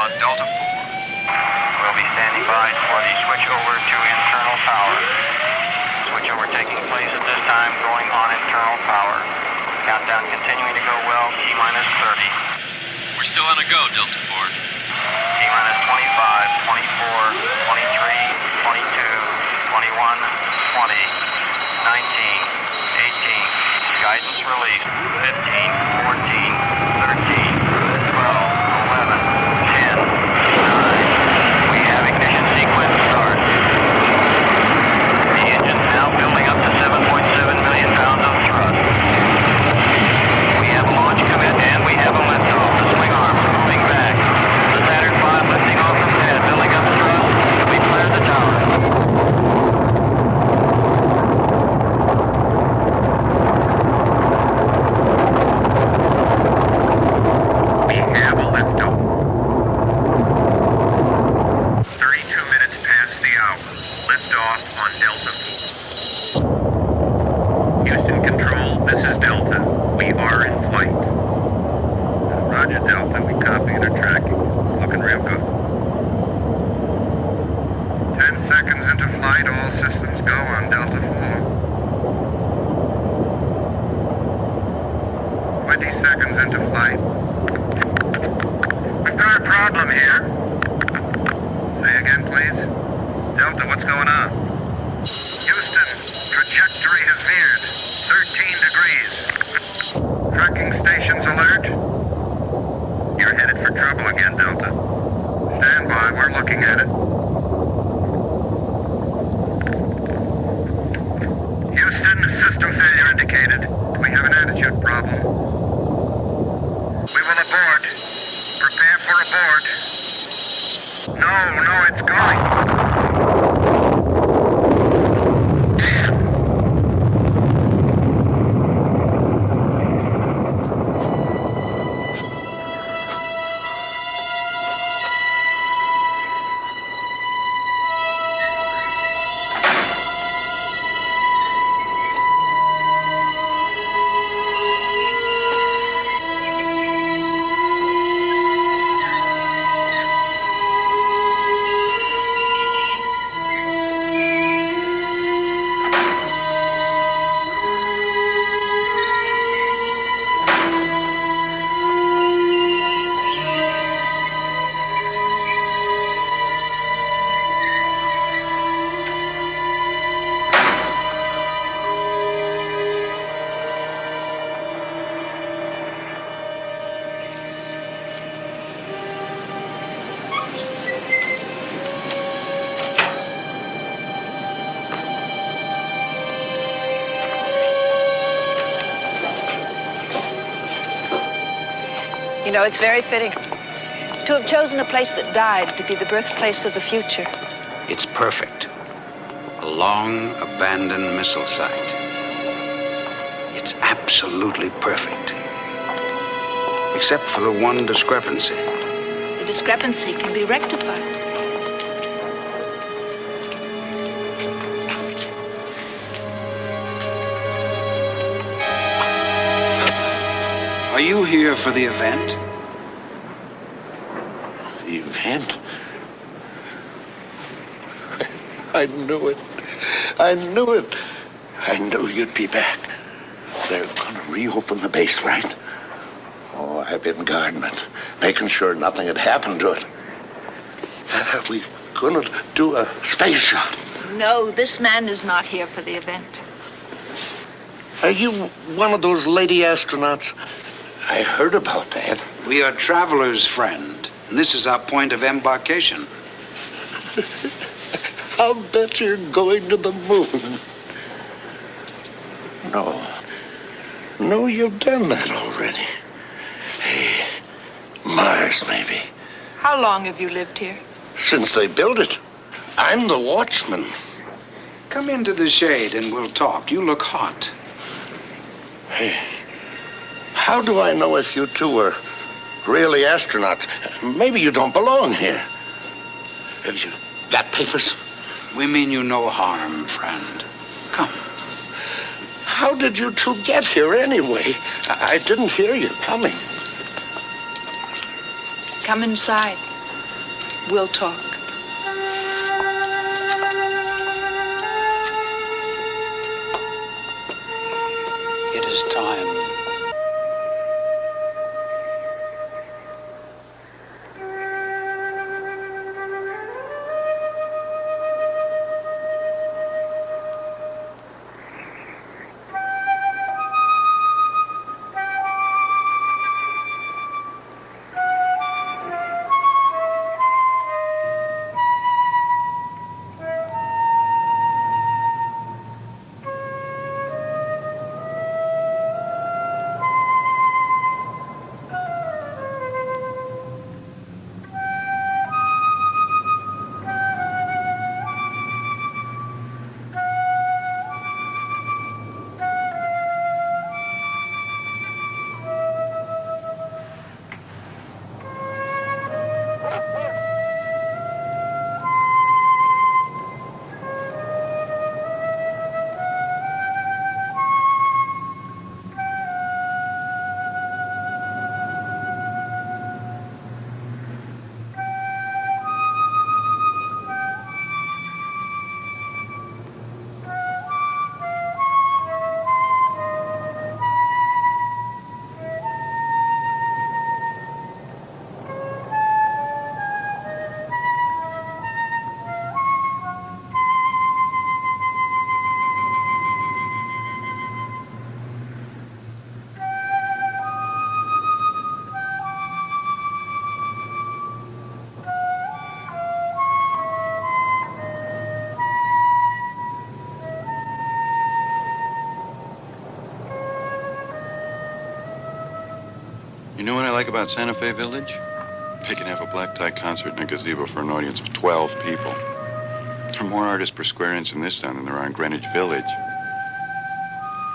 on Delta 4. We'll be standing by for the switch over to internal power. Switch over taking place at this time, going on internal power. Countdown continuing to go well, T-minus 30. We're still on a go, Delta 4. T-minus 25, 24, 23, 22, 21, 20, 19, 18. Guidance released. 15, 14, 13, 12, 11, 10, 9. We have ignition sequence start. The engine's now building up to 7.7 million pounds of thrust. We have a launch commit and we have a liftoff. The swing arms are moving back. The Saturn V lifting off from pad, building up thrust. We cleared the tower. You know, it's very fitting to have chosen a place that died to be the birthplace of the future. It's perfect. A long abandoned missile site. It's absolutely perfect. Except for the one discrepancy. The discrepancy can be rectified. Are you here for the event? The event? I knew it. I knew it. I knew you'd be back. They're gonna reopen the base, right? Oh, I've been guarding it, making sure nothing had happened to it. We couldn't do a space shot. No, this man is not here for the event. Are you one of those lady astronauts? I heard about that. We are travelers, friend. And this is our point of embarkation. I'll bet you're going to the moon. No. No, you've done that already. Hey, Mars, maybe. How long have you lived here? Since they built it. I'm the watchman. Come into the shade and we'll talk. You look hot. Hey, how do I know if you two are really astronauts? Maybe you don't belong here. Have you got papers? We mean you no harm, friend. Come. How did you two get here anyway? I didn't hear you coming. Come inside. We'll talk. It is time. You know what I like about Santa Fe Village? They can have a black tie concert in a gazebo for an audience of 12 people. There are more artists per square inch in this town than there are in Greenwich Village.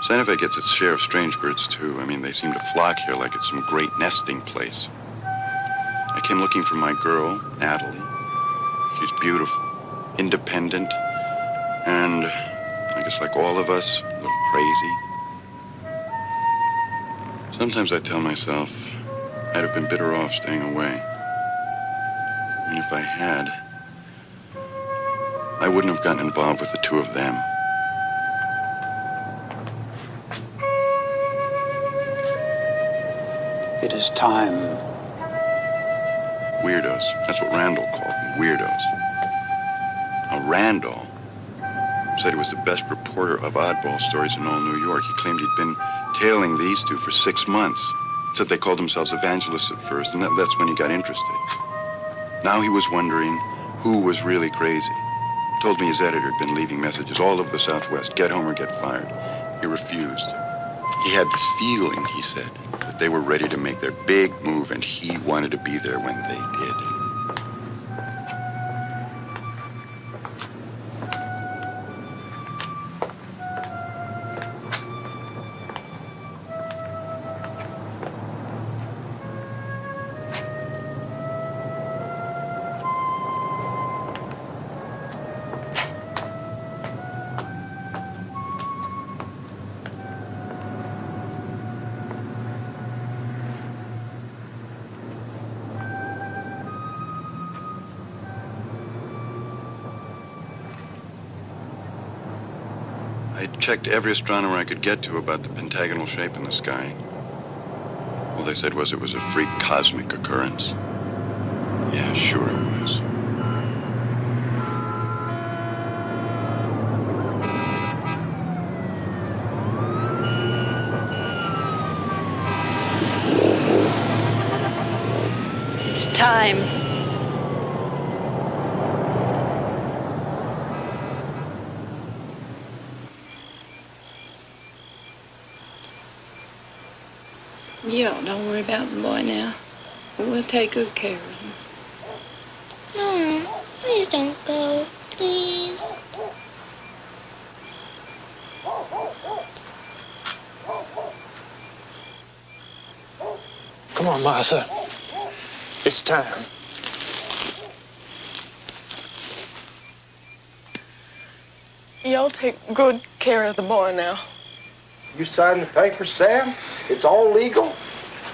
Santa Fe gets its share of strange birds, too. I mean, they seem to flock here like it's some great nesting place. I came looking for my girl, Natalie. She's beautiful, independent, and I guess like all of us, a little crazy. Sometimes I tell myself I'd have been better off staying away. And if I had, I wouldn't have gotten involved with the two of them. It is time. Weirdos. That's what Randall called them, weirdos. Now, Randall said he was the best reporter of oddball stories in all New York. He claimed he'd been tailing these two for 6 months. Said they called themselves evangelists at first, and that's when he got interested. Now he was wondering who was really crazy. Told me his editor had been leaving messages all over the Southwest, get home or get fired. He refused. He had this feeling, he said, that they were ready to make their big move, and he wanted to be there when they did. I checked every astronomer I could get to about the pentagonal shape in the sky. All they said was it was a freak cosmic occurrence. Yeah, sure it was. It's time. Y'all don't worry about the boy now. We'll take good care of him. Mom, please don't go. Please. Come on, Martha. It's time. Y'all take good care of the boy now. You signed the paper, Sam? It's all legal?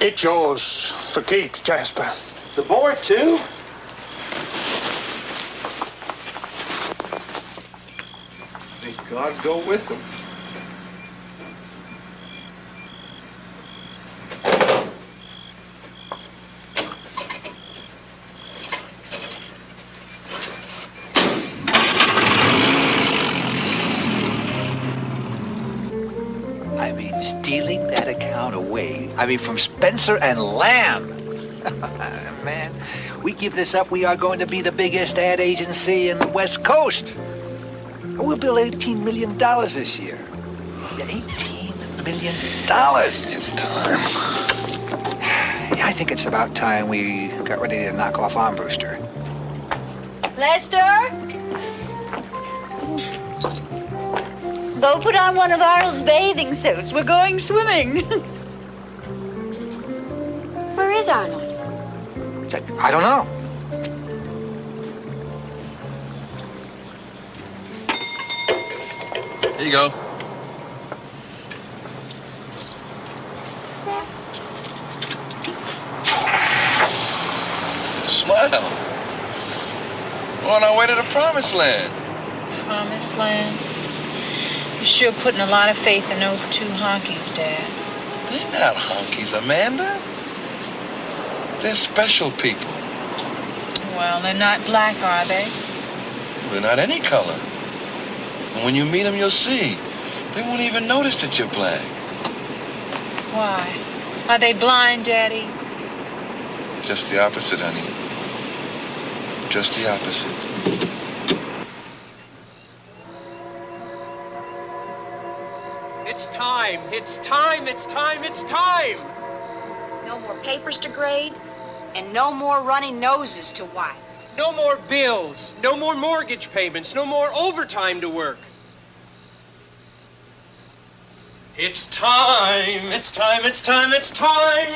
It's yours for keeps, Jasper. The boy, too? God go with him. I mean, stealing that account away. I mean, from Spencer and Lamb. Man, we give this up, we are going to be the biggest ad agency in the West Coast. We'll bill $18 million this year. Yeah, $18 million. It's time. Yeah, I think it's about time we got ready to knock off Armbruster. Lester? Go put on one of Arnold's bathing suits. We're going swimming. Where is Arnold? I don't know. Here you go. Smile. We're on our way to the promised land. Promised land? You're sure putting a lot of faith in those two honkies, Dad. They're not honkies, Amanda. They're special people. Well, they're not black, are they? They're not any color. And when you meet them, you'll see. They won't even notice that you're black. Why? Are they blind, Daddy? Just the opposite, honey. Just the opposite. It's time. It's time. It's time. It's time. No more papers to grade, and no more runny noses to wipe. No more bills. No more mortgage payments. No more overtime to work. It's time. It's time. It's time. It's time.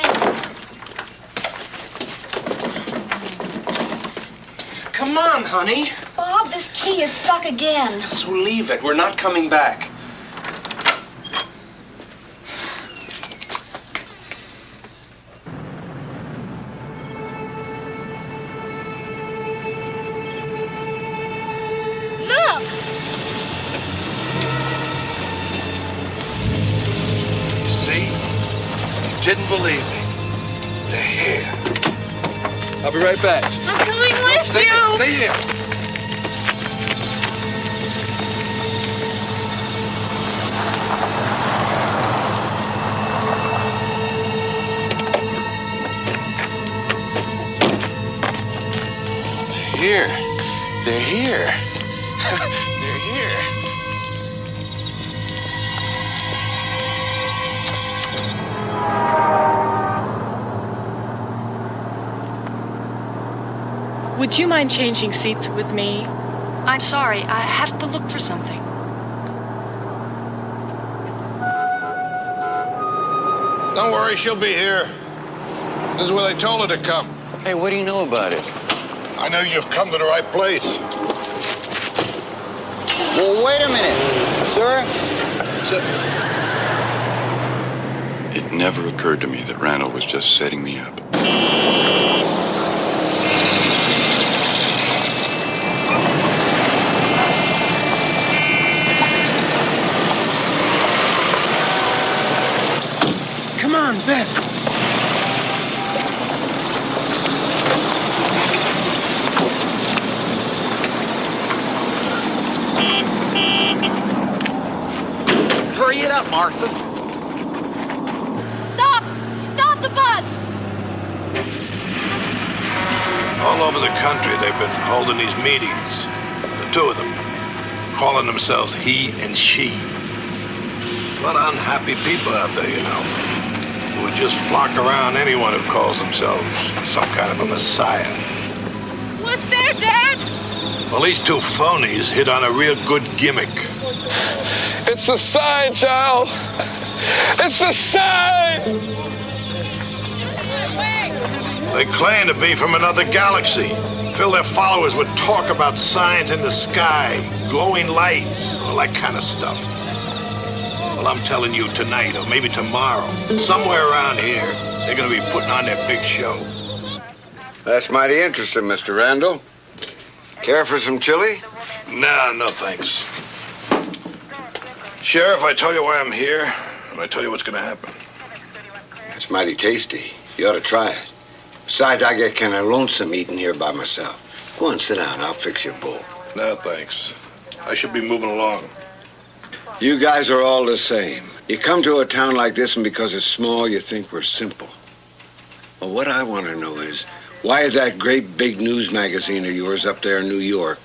Come on, honey. Bob, this key is stuck again. So leave it. We're not coming back. Look! See? You didn't believe me. They're here. I'll be right back. I'm coming with Stay you! Stay here. Here. They're here. They're here. Would you mind changing seats with me? I'm sorry, I have to look for something. Don't worry, she'll be here. This is where they told her to come. Hey, what do you know about it? I know you've come to the right place. Well, wait a minute, sir. It never occurred to me that Randall was just setting me up. Come on, Beth. Hurry it up, Martha. Stop! Stop the bus! All over the country, they've been holding these meetings. The two of them, calling themselves he and she. A lot of unhappy people out there, you know, who would just flock around anyone who calls themselves some kind of a messiah. What's there, Dad? Well, these two phonies hit on a real good gimmick. It's a sign, child. It's a sign. They claim to be from another galaxy. Fill their followers with talk about signs in the sky, glowing lights, all that kind of stuff. Well, I'm telling you tonight, or maybe tomorrow, somewhere around here, they're going to be putting on their big show. That's mighty interesting, Mr. Randall. Care for some chili? No, no thanks. Sheriff, I tell you why I'm here, and I tell you what's going to happen. It's mighty tasty. You ought to try it. Besides, I get kind of lonesome eating here by myself. Go on, sit down. I'll fix your bowl. No, thanks. I should be moving along. You guys are all the same. You come to a town like this, and because it's small, you think we're simple. Well, what I want to know is why that great big news magazine of yours up there in New York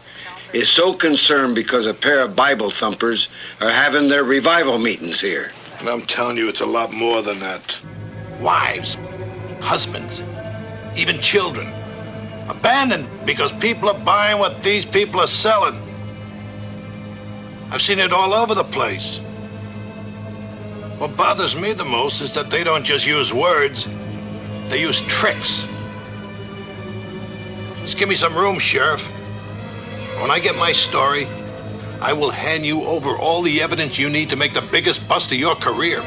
is so concerned because a pair of Bible thumpers are having their revival meetings here. And I'm telling you, it's a lot more than that. Wives, husbands, even children. Abandoned because people are buying what these people are selling. I've seen it all over the place. What bothers me the most is that they don't just use words, they use tricks. Just give me some room, Sheriff. When I get my story, I will hand you over all the evidence you need to make the biggest bust of your career.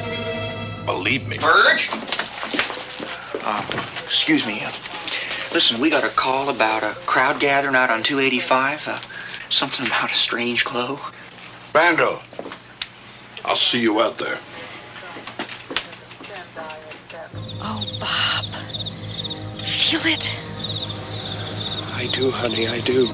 Believe me. Burge? Excuse me. Listen, we got a call about a crowd gathering out on 285. Something about a strange glow. Randall, I'll see you out there. Oh, Bob. Feel it? I do, honey, I do.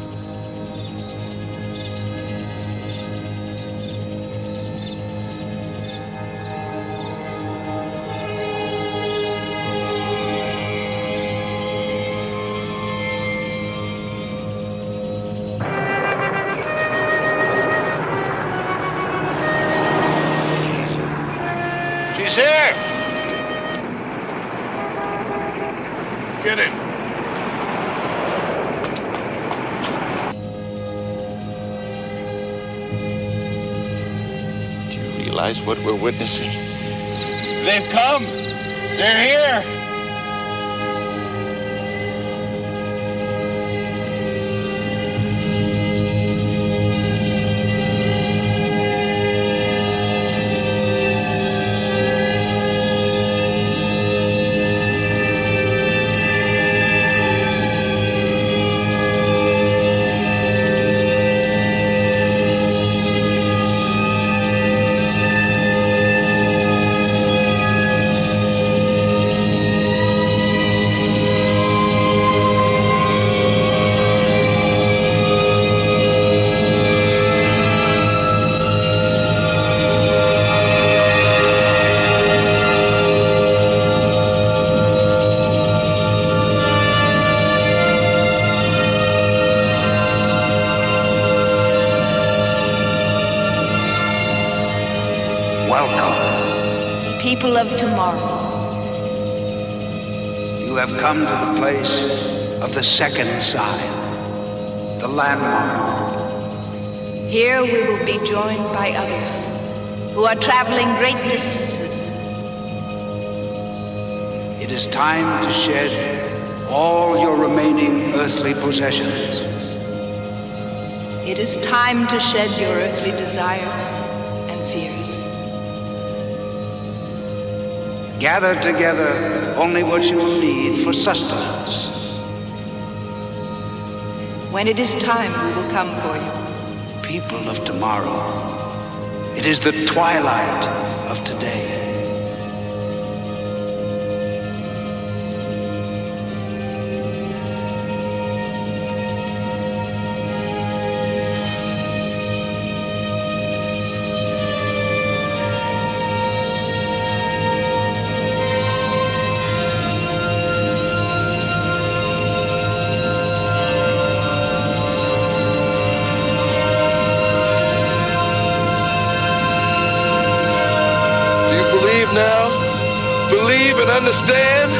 She's here! Get in. Do you realize what we're witnessing? They've come. They're here. People of tomorrow. You have come to the place of the second sign, the landmark. Here we will be joined by others who are traveling great distances. It is time to shed all your remaining earthly possessions. It is time to shed your earthly desires and fears. Gather together only what you will need for sustenance. When it is time, we will come for you. People of tomorrow, it is the twilight of today. Believe and understand?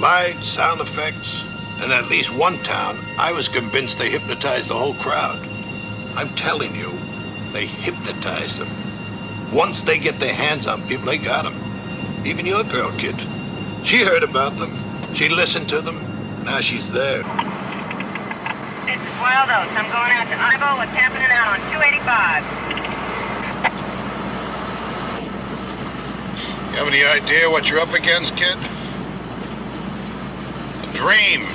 lights, sound effects. And at least one town, I was convinced they hypnotized the whole crowd. I'm telling you, they hypnotize them. Once they get their hands on people, they got them. Even your girl, kid. She heard about them. She listened to them. Now she's there. This is Wild Oats. I'm going out to Ibo. What's happening out on 285? You have any idea what you're up against, kid? A dream.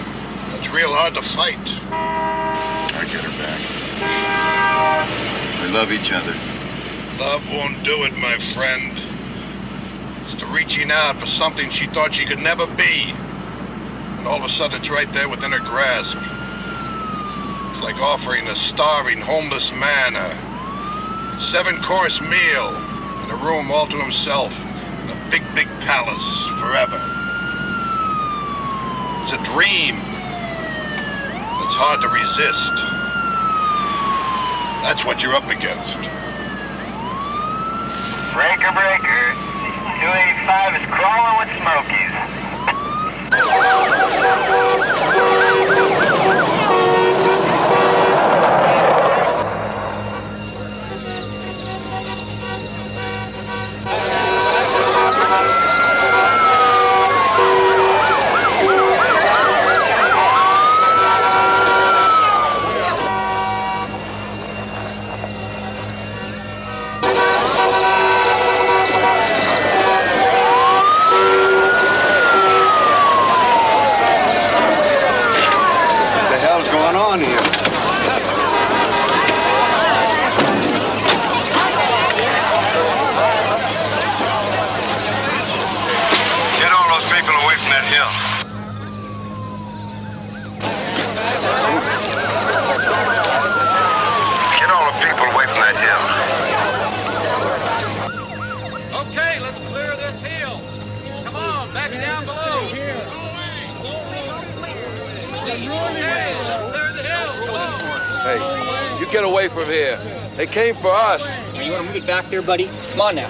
It's real hard to fight. I get her back. We love each other. Love won't do it, my friend. It's the reaching out for something she thought she could never be. And all of a sudden it's right there within her grasp. It's like offering a starving, homeless man a 7-course meal in a room all to himself in a big, big palace forever. It's a dream that's hard to resist. That's what you're up against. Breaker, breaker. 285 is crawling with Smokies. Hey, you get away from here. They came for us. You want to move it back there, buddy? Come on now.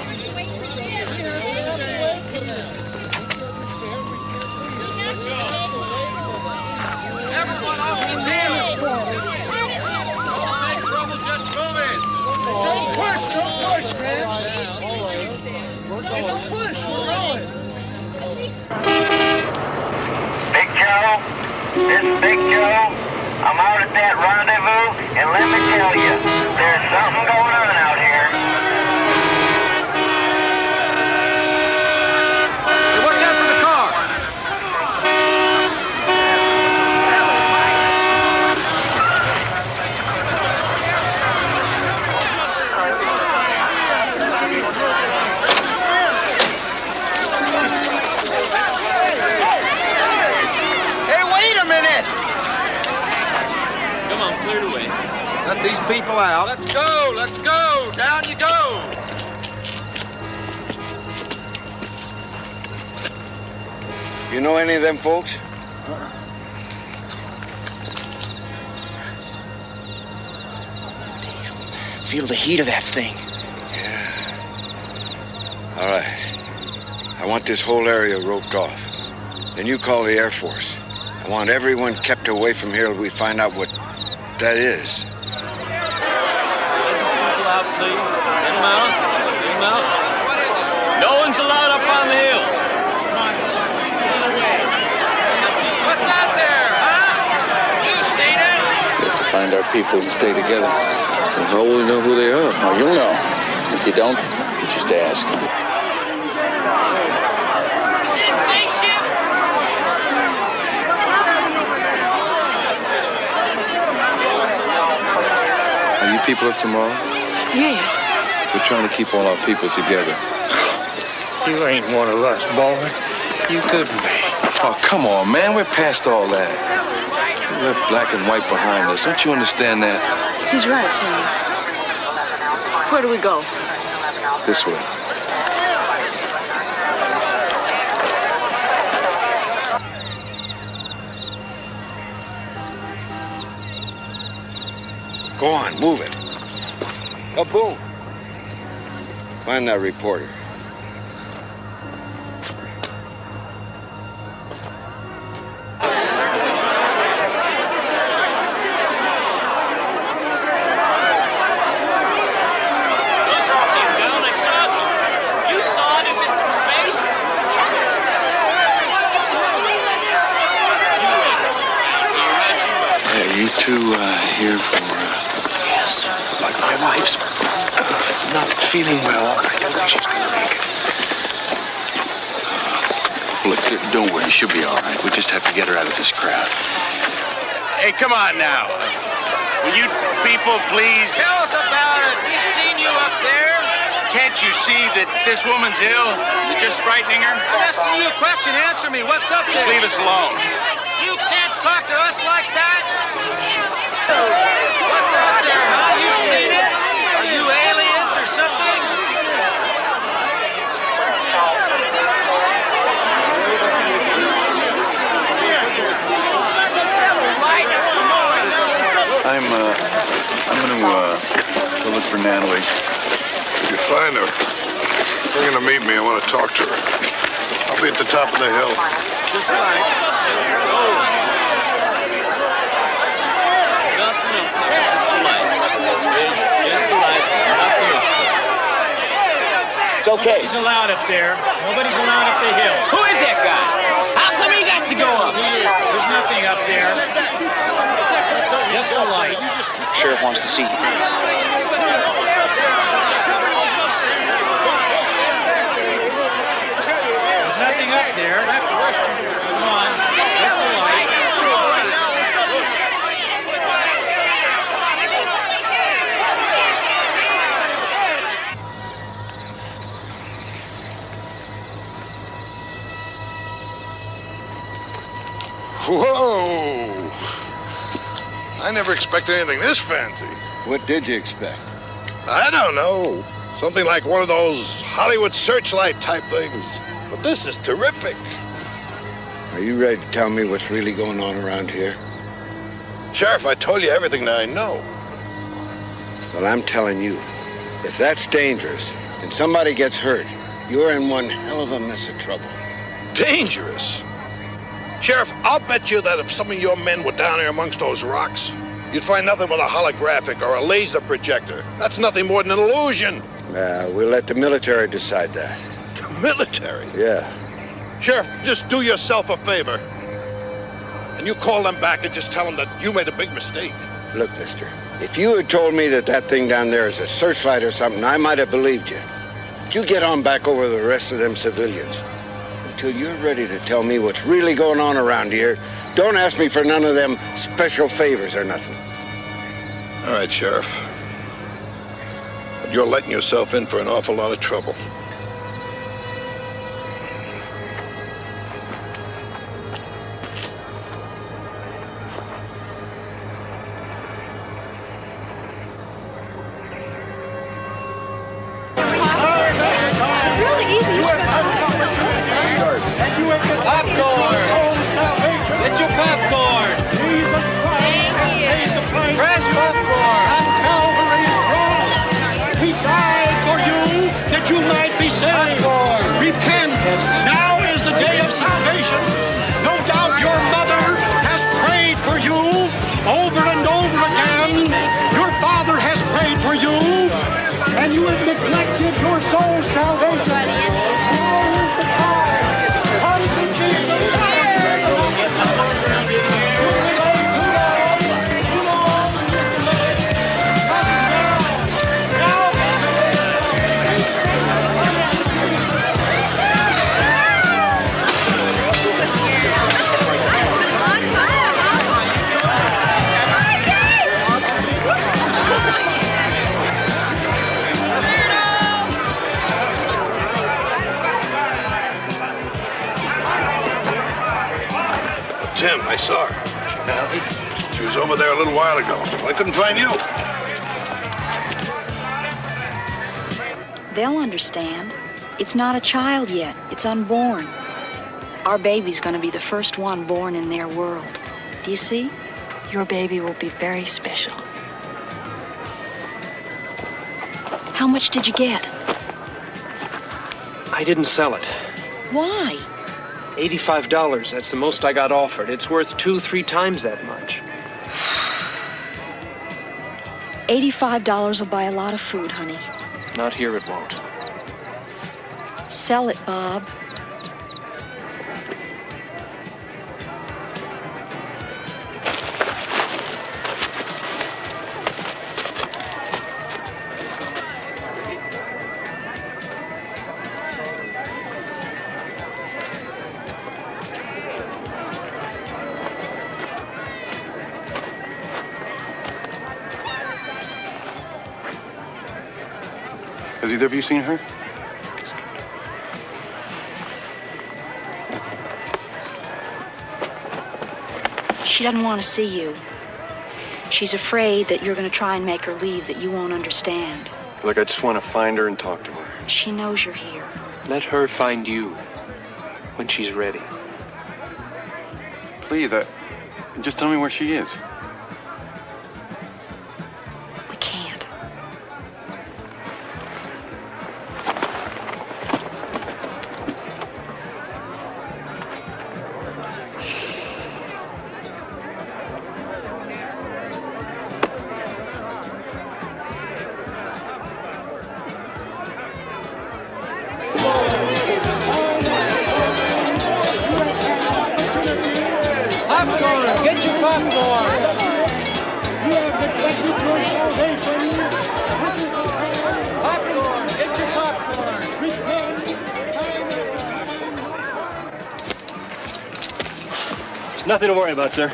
Everyone off his heels! Don't make trouble, just move it! Don't push, man! Hey, don't push, we're going! Big Joe, this is Big Joe. I'm out at that rendezvous, and let me tell you, there's something going on out here. Hey, watch out for the car! Let these people out. Let's go, let's go. Down you go. You know any of them folks? Feel the heat of that thing. Yeah. All right. I want this whole area roped off. Then you call the Air Force. I want everyone kept away from here till we find out what that is. Out, please. Get him out. Get him out. What is it? No one's allowed up on the hill. What's out there, huh? You seen it? We have to find our people and stay together. Well, how will we know who they are? Oh, you'll know. If you don't, you just ask. Are you people of tomorrow? Yes. We're trying to keep all our people together. You ain't one of us, boy. You couldn't be. Oh, come on, man. We're past all that. We left black and white behind us. Don't you understand that? He's right, Sam. Where do we go? This way. Go on, move it. Oh, boom. Find that reporter. you two here for... Yes, but my wife's not feeling well. I don't think she's gonna make it. Look, don't worry. She'll be all right. We just have to get her out of this crowd. Hey, come on now. Will you people please... Tell us about it. We've seen you up there. Can't you see that this woman's ill? You're just frightening her? I'm asking you a question. Answer me. What's up there? Just leave us alone. You can't talk to us like that. What's out there, huh? You seen it? Are you aliens or something? I'm gonna go look for Natalie. If you find her, bring her to meet me. I want to talk to her. I'll be at the top of the hill. Just right. It's okay. Nobody's allowed up there. Nobody's allowed up the hill. Who is that guy? How come he got to go up? There's nothing up there. Just a light. Sheriff wants to see you. There's nothing up there. Come on. Just a light. Whoa! I never expected anything this fancy. What did you expect? I don't know. Something like one of those Hollywood searchlight type things. But this is terrific. Are you ready to tell me what's really going on around here? Sheriff, I told you everything that I know. Well, I'm telling you, if that's dangerous and somebody gets hurt, you're in one hell of a mess of trouble. Dangerous? Sheriff, I'll bet you that if some of your men were down here amongst those rocks, you'd find nothing but a holographic or a laser projector. That's nothing more than an illusion. We'll let the military decide that. The military? Yeah. Sheriff, just do yourself a favor. And you call them back and just tell them that you made a big mistake. Look, mister, if you had told me that that thing down there is a searchlight or something, I might have believed you. But you get on back over the rest of them civilians. Until you're ready to tell me what's really going on around here, don't ask me for none of them special favors or nothing. All right, Sheriff. But you're letting yourself in for an awful lot of trouble. Tim, I saw her. Natalie? She was over there a little while ago. I couldn't find you. They'll understand. It's not a child yet. It's unborn. Our baby's gonna be the first one born in their world. Do you see? Your baby will be very special. How much did you get? I didn't sell it. Why? $85, that's the most I got offered. It's worth 2-3 times that much. $85 will buy a lot of food, honey. Not here, it won't. Sell it, Bob. Has either of you seen her? She doesn't want to see you. She's afraid that you're going to try and make her leave, that you won't understand. Look, I just want to find her and talk to her. She knows you're here. Let her find you when she's ready. Please, just tell me where she is. We can't. Popcorn! Get your popcorn! Popcorn! Get your popcorn! There's nothing to worry about, sir.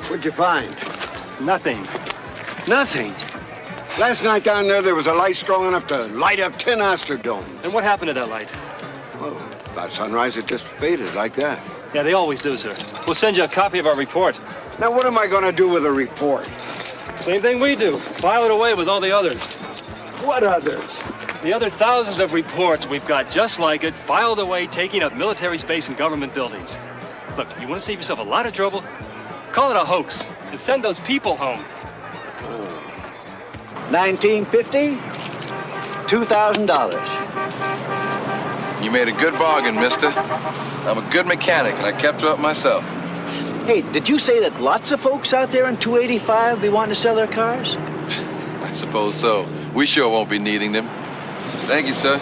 What'd you find? Nothing. Nothing. Last night down there was a light strong enough to light up 10 Astrodomes. And what happened to that light? Well, about sunrise, it just faded like that. Yeah, they always do, sir. We'll send you a copy of our report. Now, what am I going to do with a report? Same thing we do. File it away with all the others. What others? The other thousands of reports we've got just like it, filed away, taking up military space in government buildings. Look, you want to save yourself a lot of trouble? Call it a hoax and send those people home. 1950, $2,000. You made a good bargain, mister. I'm a good mechanic, and I kept her up myself. Hey, did you say that lots of folks out there in 285 be wanting to sell their cars? I suppose so. We sure won't be needing them. Thank you, sir.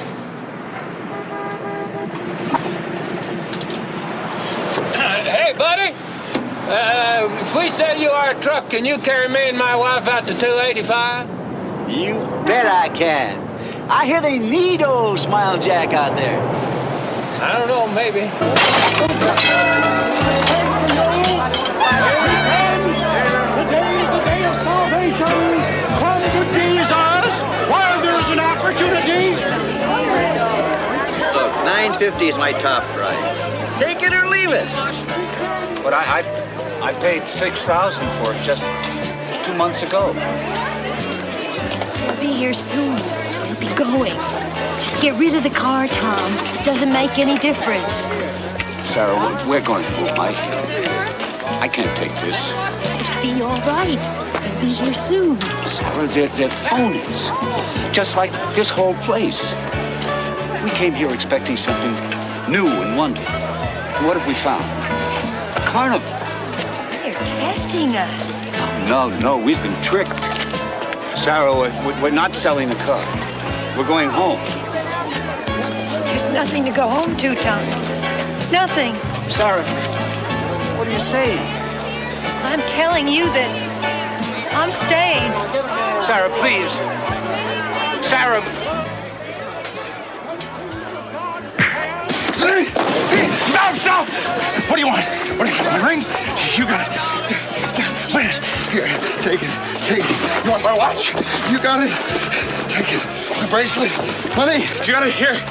Hey, buddy. If we sell you our truck, can you carry me and my wife out to 285? You bet I can. I hear they need old Smile Jack out there. I don't know, maybe. Today is the day of salvation. Come to Jesus while there's an opportunity. Look, $9.50 is my top price. Take it or leave it. But I paid $6,000 for it just 2 months ago. He'll be here soon. He'll be going. Just get rid of the car, Tom. It doesn't make any difference. Sarah, we're going home. I can't take this. It'll be all right. He'll be here soon. Sarah, they're phonies. Just like this whole place. We came here expecting something new and wonderful. And what have we found? A carnival. They're testing us. No, we've been tricked. Sarah, we're not selling the car. We're going home. There's nothing to go home to, Tom. Nothing. Sarah, what are you saying? I'm telling you that I'm staying. Sarah, please. Sarah. Stop! What do you want? What do you want? My ring? You got it. Wait. Here, take it. You want my watch? You got it. Take it. My bracelet. Money. You got it here.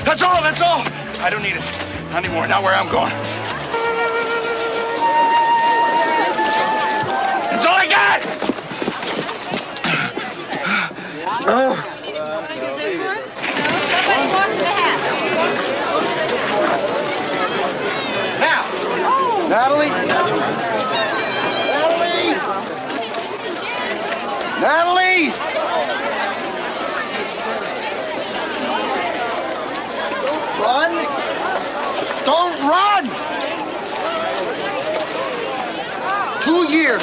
That's all. I don't need it. Not anymore. Not where I'm going. That's all I got! Now, Natalie? Run! Don't run! 2 years.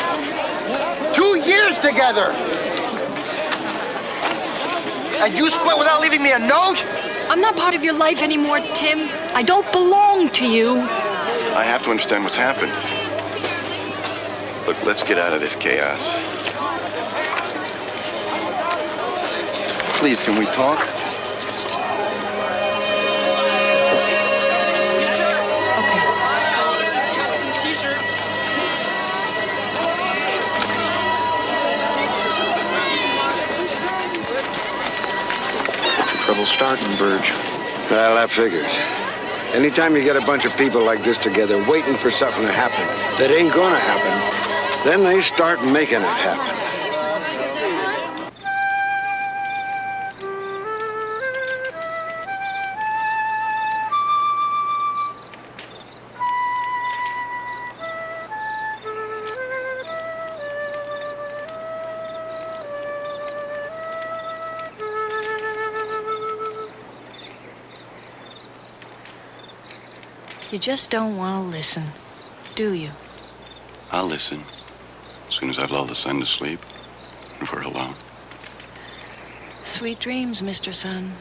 2 years together. And you split without leaving me a note? I'm not part of your life anymore, Tim. I don't belong to you. I have to understand what's happened. Look, let's get out of this chaos. Please, can we talk? Trouble trouble starting, Burge. Well, that figures. Anytime you get a bunch of people like this together waiting for something to happen that ain't gonna happen, then they start making it happen. You just don't want to listen, do you? I'll listen. As soon as I've lulled the sun to sleep. And we're alone. Sweet dreams, Mr. Sun.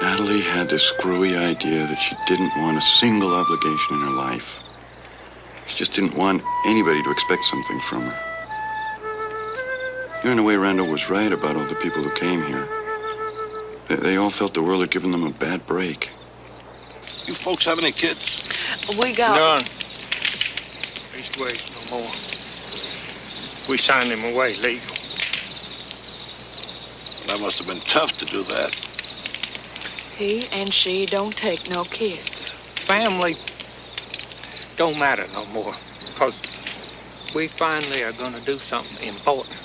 Natalie had this screwy idea that she didn't want a single obligation in her life. She just didn't want anybody to expect something from her. You know, in a way, Randall was right about all the people who came here. They all felt the world had given them a bad break. You folks have any kids? We got... None. Leastways, no more. We signed them away legal. That must have been tough to do that. He and she don't take no kids. Family don't matter no more, because we finally are going to do something important.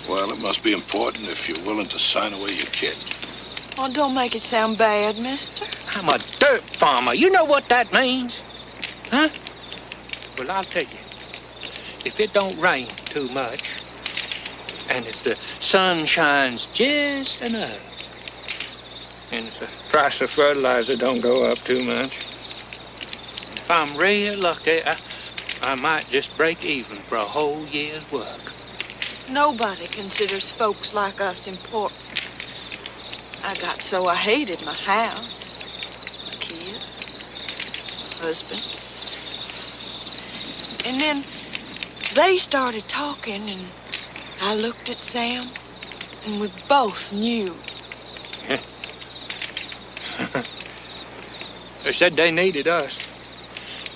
Well, it must be important if you're willing to sign away your kid. Oh, don't make it sound bad, mister. I'm a dirt farmer. You know what that means? Huh? Well, I'll tell you. If it don't rain too much, and if the sun shines just enough, and if the price of fertilizer don't go up too much, if I'm real lucky, I might just break even for a whole year's work. Nobody considers folks like us important. I got so I hated my house, my kid, my husband. And then they started talking, and I looked at Sam, and we both knew. They said they needed us,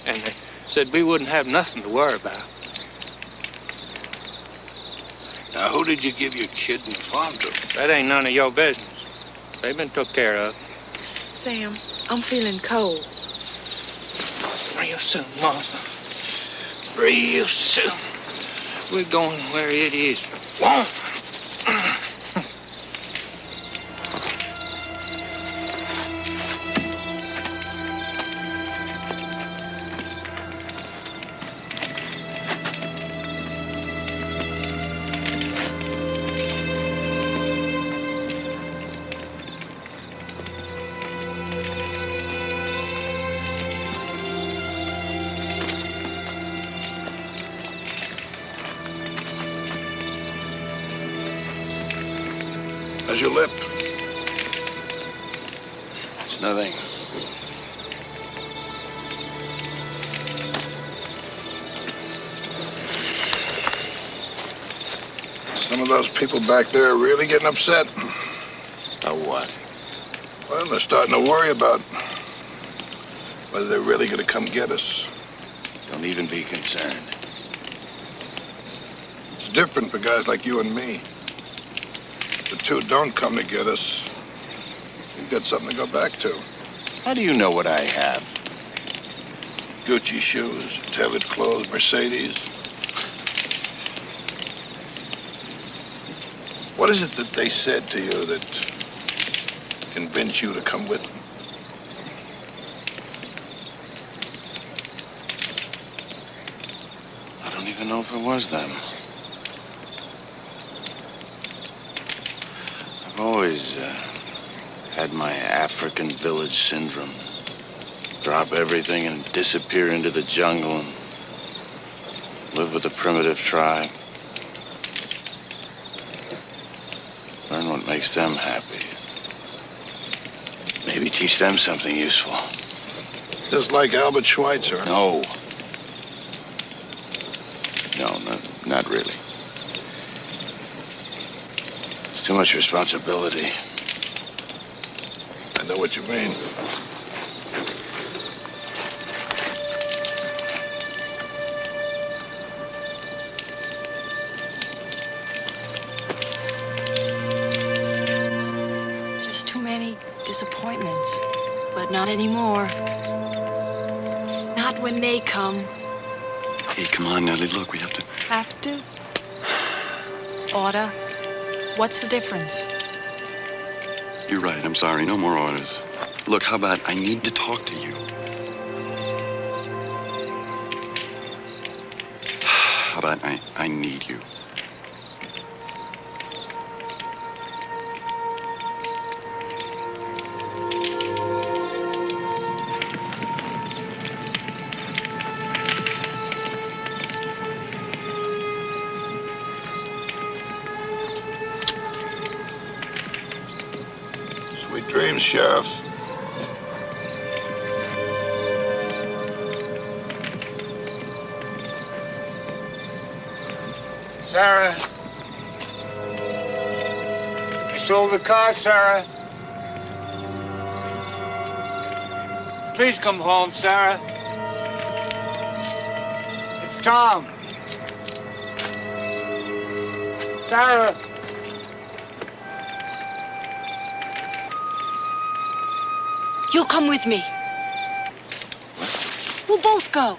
and they said we wouldn't have nothing to worry about. Now, who did you give your kid and the farm to? That ain't none of your business. They've been took care of. Sam, I'm feeling cold. Real soon, Martha. Real soon. We're going where it is warm. How's your lip? It's nothing. Some of those people back there are really getting upset. About what? Well, they're starting to worry about whether they're really going to come get us. Don't even be concerned. It's different for guys like you and me. If the two don't come to get us, we've got something to go back to. How do you know what I have? Gucci shoes, tailored clothes, Mercedes. What is it that they said to you that convinced you to come with them? I don't even know if it was them. I've always had my African village syndrome. Drop everything and disappear into the jungle and live with the primitive tribe. Learn what makes them happy. Maybe teach them something useful. Just like Albert Schweitzer. No. No, not really. It's too much responsibility. I know what you mean. But not anymore. Not when they come. Hey, come on, Nellie. Look, we have to... Have to? Oughta? What's the difference? You're right. I'm sorry. No more orders. Look, how about I need to talk to you? How about I need you? Sweet dreams, Sheriff. Sarah. I sold the car, Sarah. Please come home, Sarah. It's Tom. Sarah. You'll come with me. We'll both go.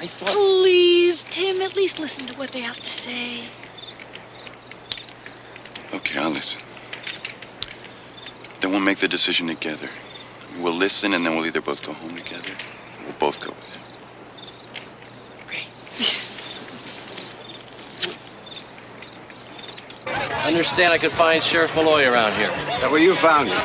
I thought... Please, Tim, at least listen to what they have to say. Okay, I'll listen. Then we'll make the decision together. We'll listen, and then we'll either both go home together, or we'll both go with him. I understand I could find Sheriff Malloy around here. Is that where you found him?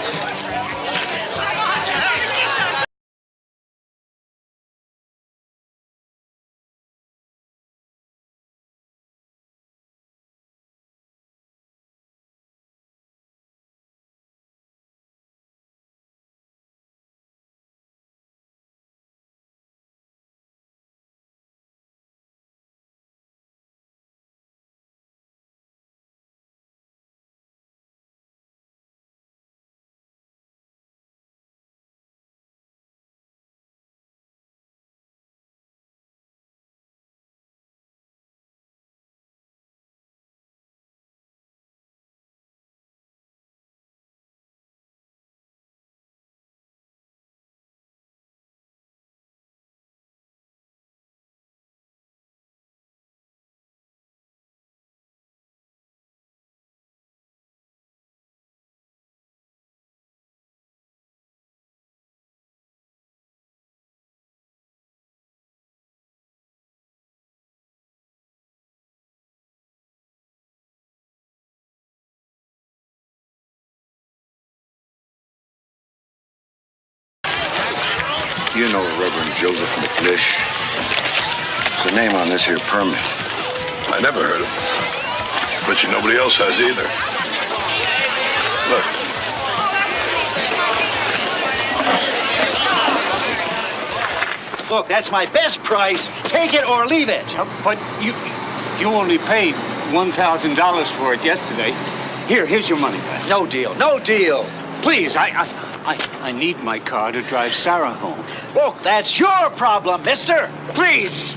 You know Reverend Joseph McLish. It's the name on this here permit. I never heard of him. Bet you nobody else has either. Look. Look, that's my best price. Take it or leave it. But you only paid $1,000 for it yesterday. Here's your money back. No deal. No deal. Please, I need my car to drive Sarah home. Look, that's your problem, mister. Please.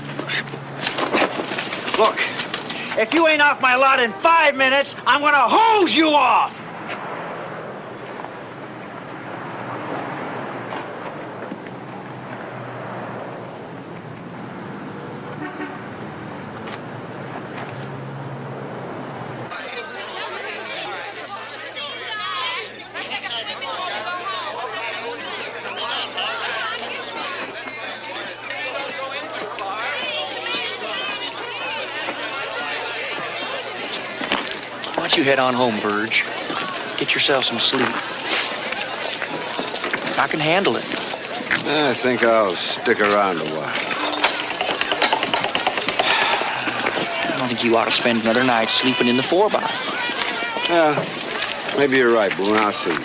Look, if you ain't off my lot in 5 minutes, I'm gonna hose you off. Why don't you head on home, Burge? Get yourself some sleep. I can handle it. I think I'll stick around a while. I don't think you ought to spend another night sleeping in the 4x. Yeah, maybe you're right, Boone. I'll see you.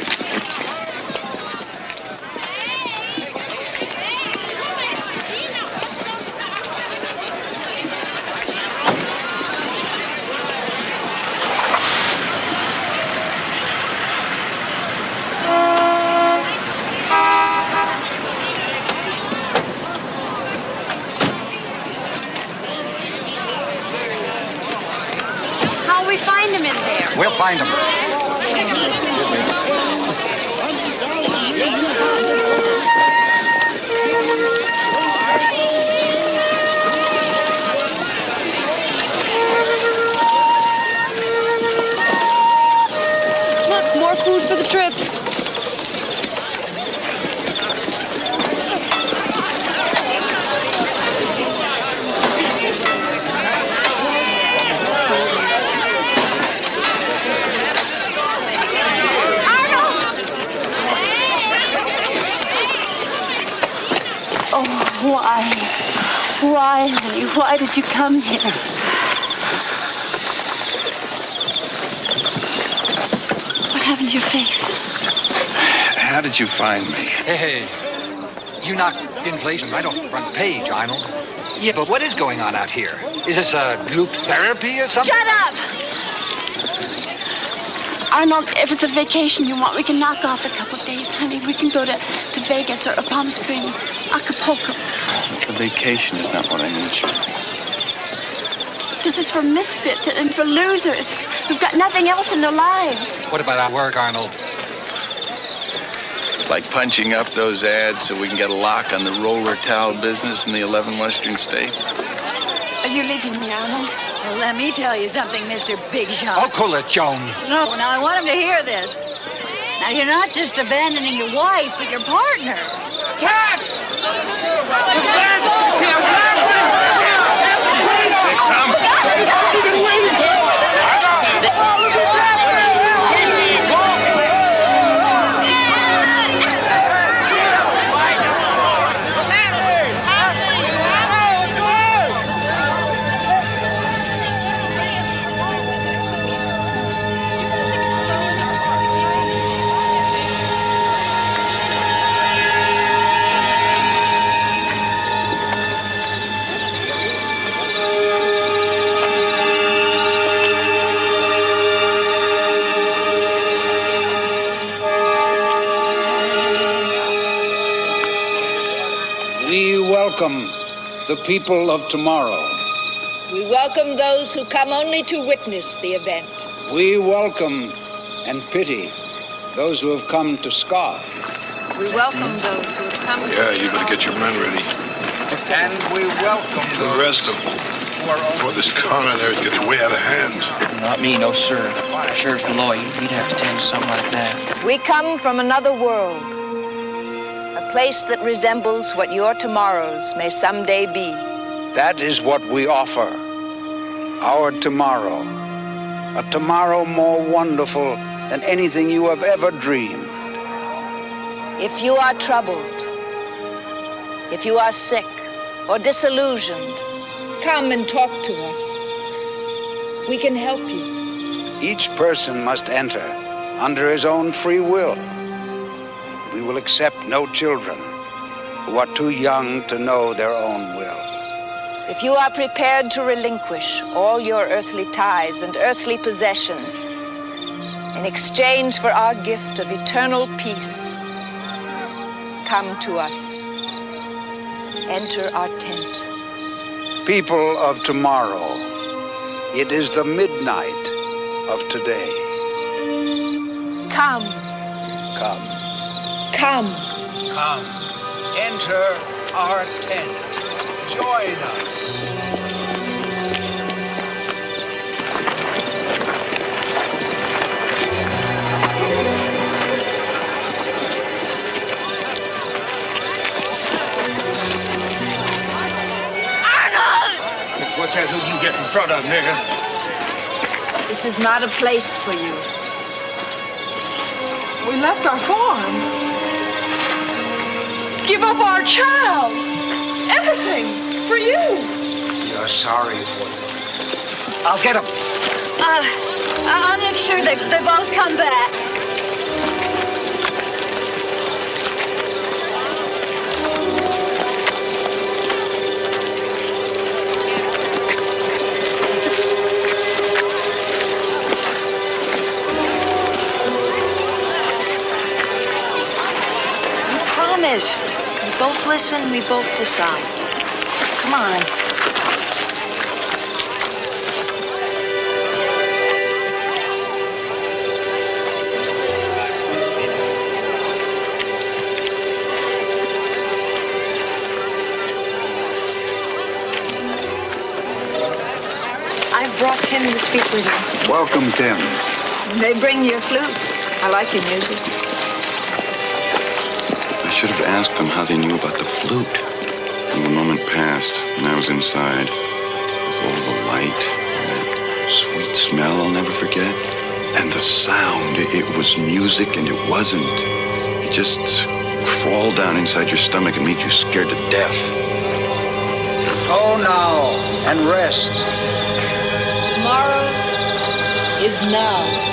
How'll we find him in there? We'll find him. Look, more food for the trip. Oh, why? Why, honey? Why did you come here? What happened to your face? How did you find me? Hey, you knocked inflation right off the front page, Arnold. Yeah, but what is going on out here? Is this a group therapy or something? Shut up! Arnold, if it's a vacation you want, we can knock off a couple of days, honey. We can go to Vegas or Palm Springs, Acapulco. A vacation is not what I need. This is for misfits and for losers who've got nothing else in their lives. What about our work, Arnold? Like punching up those ads so we can get a lock on the roller towel business in the 11 western states. Are you leaving me, Arnold? Well, let me tell you something, Mr. Big Shot. Oh, cool it, Joan. No, now I want him to hear this. Now, you're not just abandoning your wife, but your partner. Cat! We welcome the people of tomorrow. We welcome those who come only to witness the event. We welcome and pity those who have come to scoff. We welcome those who have come to Yeah, you better get your men ready. And we welcome Arrest them before this corner there gets way out of hand. Not me, no sir. Sheriff Malloy, he'd have to tell you something like that. We come from another world, a place that resembles what your tomorrows may someday be. That is what we offer. Our tomorrow. A tomorrow more wonderful than anything you have ever dreamed. If you are troubled, if you are sick or disillusioned, come and talk to us. We can help you. Each person must enter under his own free will. We will accept no children who are too young to know their own will. If you are prepared to relinquish all your earthly ties and earthly possessions in exchange for our gift of eternal peace, come to us. Enter our tent. People of tomorrow, it is the midnight of today. Come. Come. Come. Come. Enter our tent. Join us. What the hell you get in front of, nigga? This is not a place for you. We left our farm. Give up our child. Everything for you. You're sorry for them. I'll get them. I'll make sure they both come back. We both listen, we both decide. Come on. I've brought Tim to speak with you. Welcome, Tim. They bring you a flute. I like your music. I should have asked them how they knew about the flute. And the moment passed, and I was inside, with all the light and that sweet smell I'll never forget. And the sound, it was music, and it wasn't. It just crawled down inside your stomach and made you scared to death. Go now and rest. Tomorrow is now.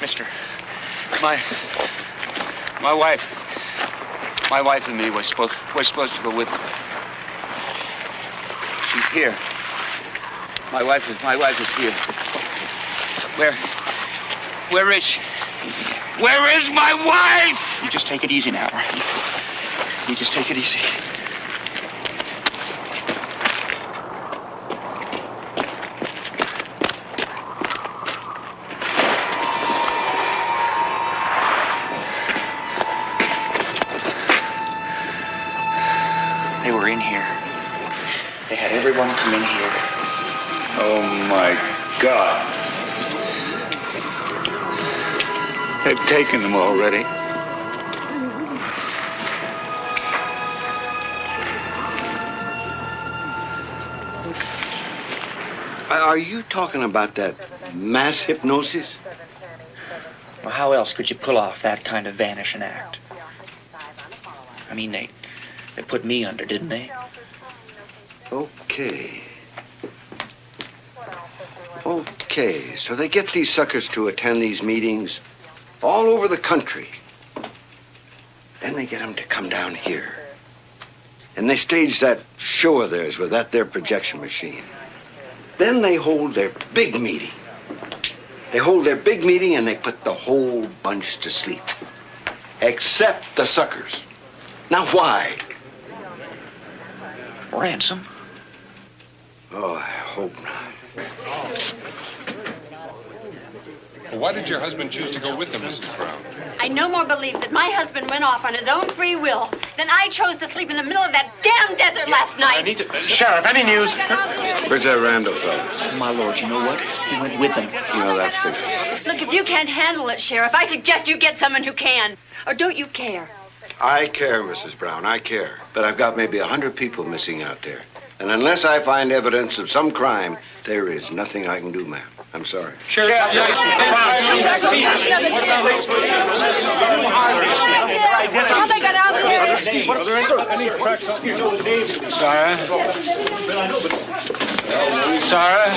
Mister, my wife and me we're supposed to go with her. She's here. My wife is here. Where is she? Where is my wife? You just take it easy now, right? You just take it easy. They were in here. They had everyone come in here. Oh, my God. They've taken them already. Are you talking about that mass hypnosis? Well, how else could you pull off that kind of vanishing act? I mean, they put me under, didn't they? Okay. Okay, so they get these suckers to attend these meetings all over the country. Then they get them to come down here. And they stage that show of theirs with that there projection machine. Then they hold their big meeting. They hold their big meeting and they put the whole bunch to sleep. Except the suckers. Now why? Ransom? Oh, I hope not. Why did your husband choose to go with them, Mrs. Brown? I no more believe that my husband went off on his own free will than I chose to sleep in the middle of that damn desert last night. Sheriff, any news? Where's that Randall fellow? My lord, you know what? He went with them. No, that figures. Look, if you can't handle it, Sheriff, I suggest you get someone who can. Or don't you care? I care, Mrs. Brown, I care. But I've got maybe 100 people missing out there. And unless I find evidence of some crime, there is nothing I can do, ma'am. I'm sorry. How they got out of here? Sarah?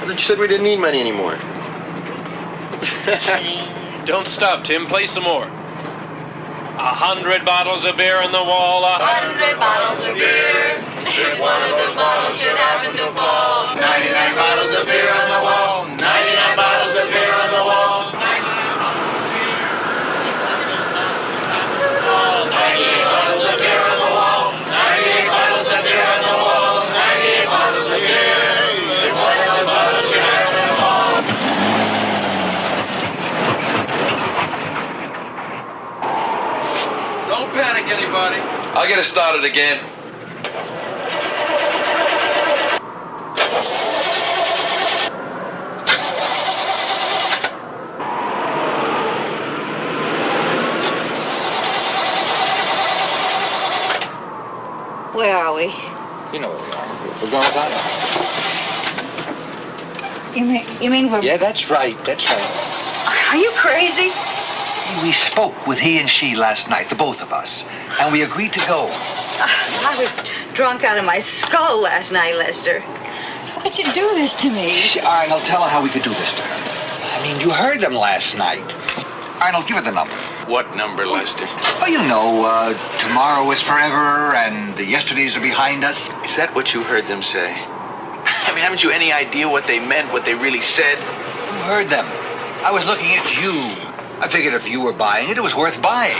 You said we didn't need money anymore. Don't stop, Tim. Play some more. 100 bottles of beer on the wall. 100 bottles of beer. If one of those bottles should happen to fall. 99 bottles of beer on the wall. 99 bottles of beer on the wall. 98 bottles of beer on the wall. 98 bottles of beer on the wall. 98 bottles of beer. If one of those bottles should happen to fall. Don't panic, anybody. I'll get it started again. Where are we? You know where we are. We're going down. You mean we're... Yeah, that's right. That's right. Are you crazy? We spoke with he and she last night, the both of us, and we agreed to go. I was drunk out of my skull last night, Lester. Why'd you do this to me? Arnold, tell her how we could do this to her. I mean, you heard them last night. Arnold, give her the number. What number, Lester? Oh, you know, tomorrow is forever and the yesterdays are behind us. Is that what you heard them say? I mean, haven't you any idea what they meant, what they really said? You heard them. I was looking at you. I figured if you were buying it, it was worth buying.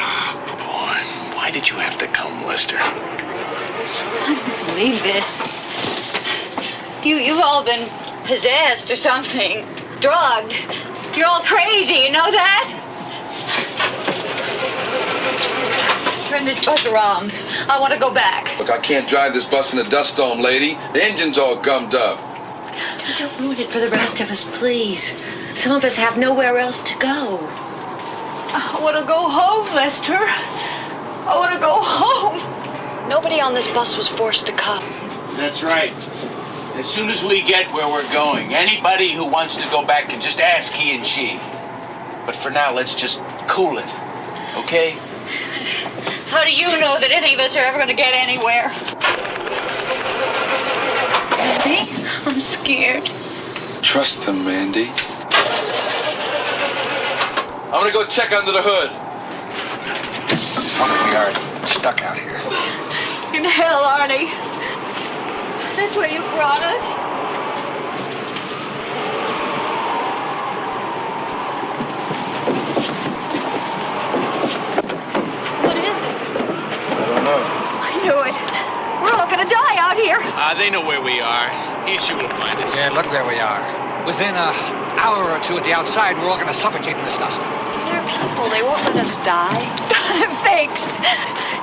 Boy, why did you have to come, Lester? I don't believe this. You've all been possessed or something. Drugged. You're all crazy, you know that? Turn this bus around. I want to go back. Look, I can't drive this bus in a dust storm, lady. The engine's all gummed up. Don't ruin it for the rest of us, please. Some of us have nowhere else to go. I want to go home, Lester. I want to go home. Nobody on this bus was forced to come. That's right. As soon as we get where we're going, anybody who wants to go back can just ask he and she. But for now, let's just cool it, okay? How do you know that any of us are ever going to get anywhere? Andy, I'm scared. Trust him, Mandy. I'm gonna go check under the hood. We are stuck out here. In hell, Arnie. That's where you brought us. What is it? I don't know. I knew it. We're all gonna die out here. They know where we are. He and she will find us. Yeah, look where we are. Within an hour or two at the outside, we're all going to suffocate in this dust. They're people. They won't let us die. They're fakes.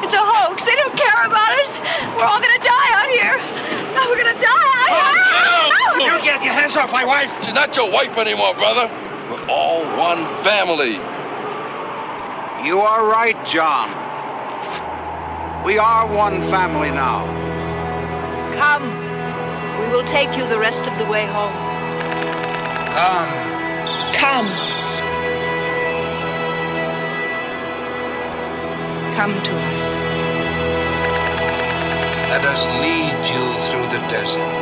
It's a hoax. They don't care about us. We're all gonna die out here. No, we're gonna die out here. You get your hands off my wife. She's not your wife anymore, brother. We're all one family. You are right, John. We are one family now. Come. We will take you the rest of the way home. Come. Come to us. Let us lead you through the desert.